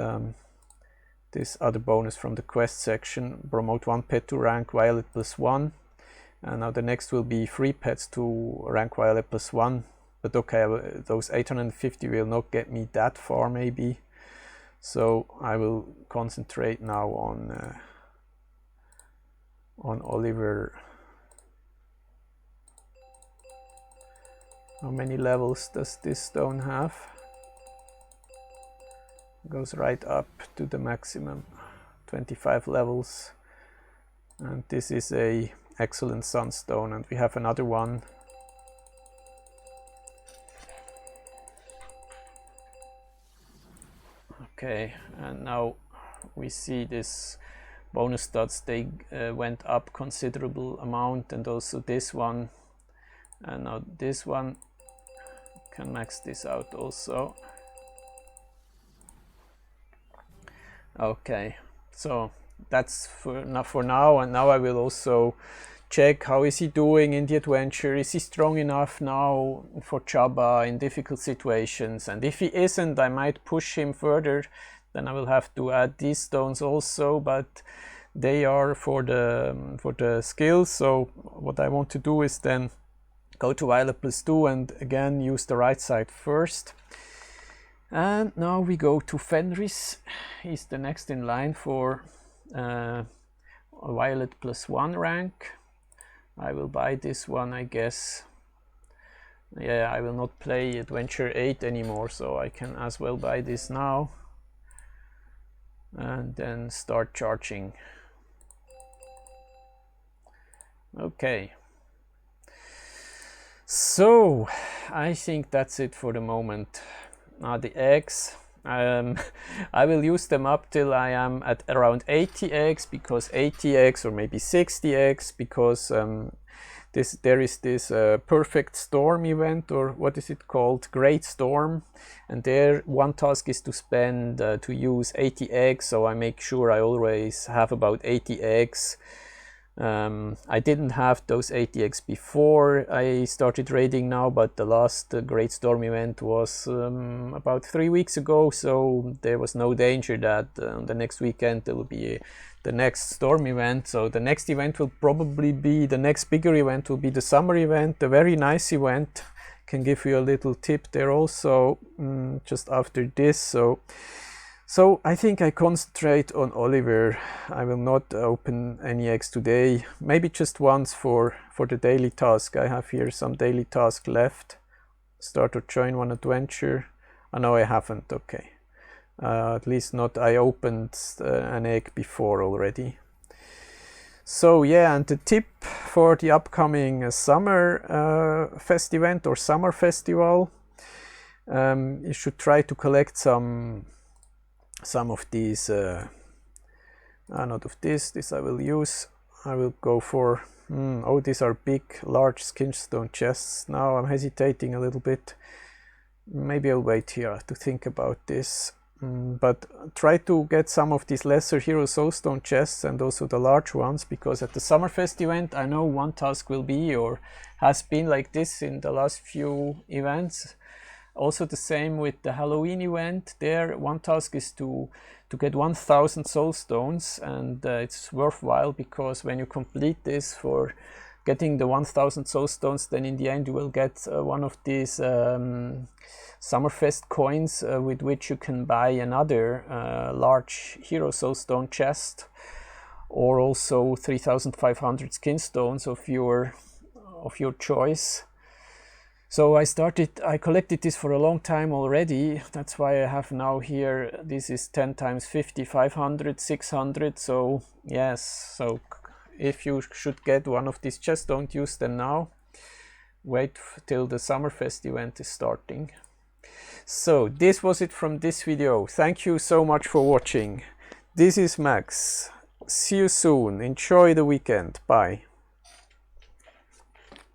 this other bonus from the quest section, promote 1 pet to rank Violet +1. And now the next will be 3 pets to rank Violet +1. But okay, those 850 will not get me that far maybe. So I will concentrate now on Oliver. How many levels does this stone have? Goes right up to the maximum, 25 levels. And this is a excellent sunstone, and we have another one. Okay, and now we see this bonus stats, they went up considerable amount, and also this one, and now this one can max this out also. Okay, so that's for now, and now I will also check how is he doing in the adventure. Is he strong enough now for Jabba in difficult situations? And if he isn't, I might push him further. Then I will have to add these stones also, but they are for the skills. So what I want to do is then go to Violet +2 and again use the right side first. And now we go to Fenris. He's the next in line for a Violet +1 rank. I will buy this one, I guess. Yeah, I will not play Adventure 8 anymore, so I can as well buy this now. And then start charging. Okay. So, I think that's it for the moment. The eggs, I will use them up till I am at around 80 eggs, because 80 eggs or maybe 60 eggs, because there is this perfect storm event, or what is it called, Great Storm, and there one task is to spend to use 80 eggs, so I make sure I always have about 80 eggs. I didn't have those 80 eggs before I started raiding now, but the last Great Storm event was about 3 weeks ago, so there was no danger that the next weekend there will be the next storm event. So the next event will probably be, the next bigger event will be the summer event, a very nice event. Can give you a little tip there also just after this. So I think I concentrate on Oliver. I will not open any eggs today, maybe just once for the daily task. I have here some daily task left. Start or join one adventure. Oh, no, I haven't, okay. At least not, I opened an egg before already. So yeah, and the tip for the upcoming summer fest event or summer festival, you should try to collect some of these, not of this I will use. I will go for, oh, these are big, large skinstone chests. Now I'm hesitating a little bit. Maybe I'll wait here to think about this. But try to get some of these lesser hero soulstone chests and also the large ones, because at the Summerfest event I know one task will be, or has been like this in the last few events. Also the same with the Halloween event. There one task is to get 1000 soulstones, and it's worthwhile, because when you complete this for getting the 1000 soulstones, then in the end you will get one of these Summerfest coins with which you can buy another large hero soulstone chest, or also 3500 skin stones of your choice. So I collected this for a long time already. That's why I have now here, this is 10 times 50, 500, 600. So yes, so if you should get one of these chests, don't use them now. Wait till the Summerfest event is starting. So this was it from this video. Thank you so much for watching. This is Max. See you soon. Enjoy the weekend. Bye.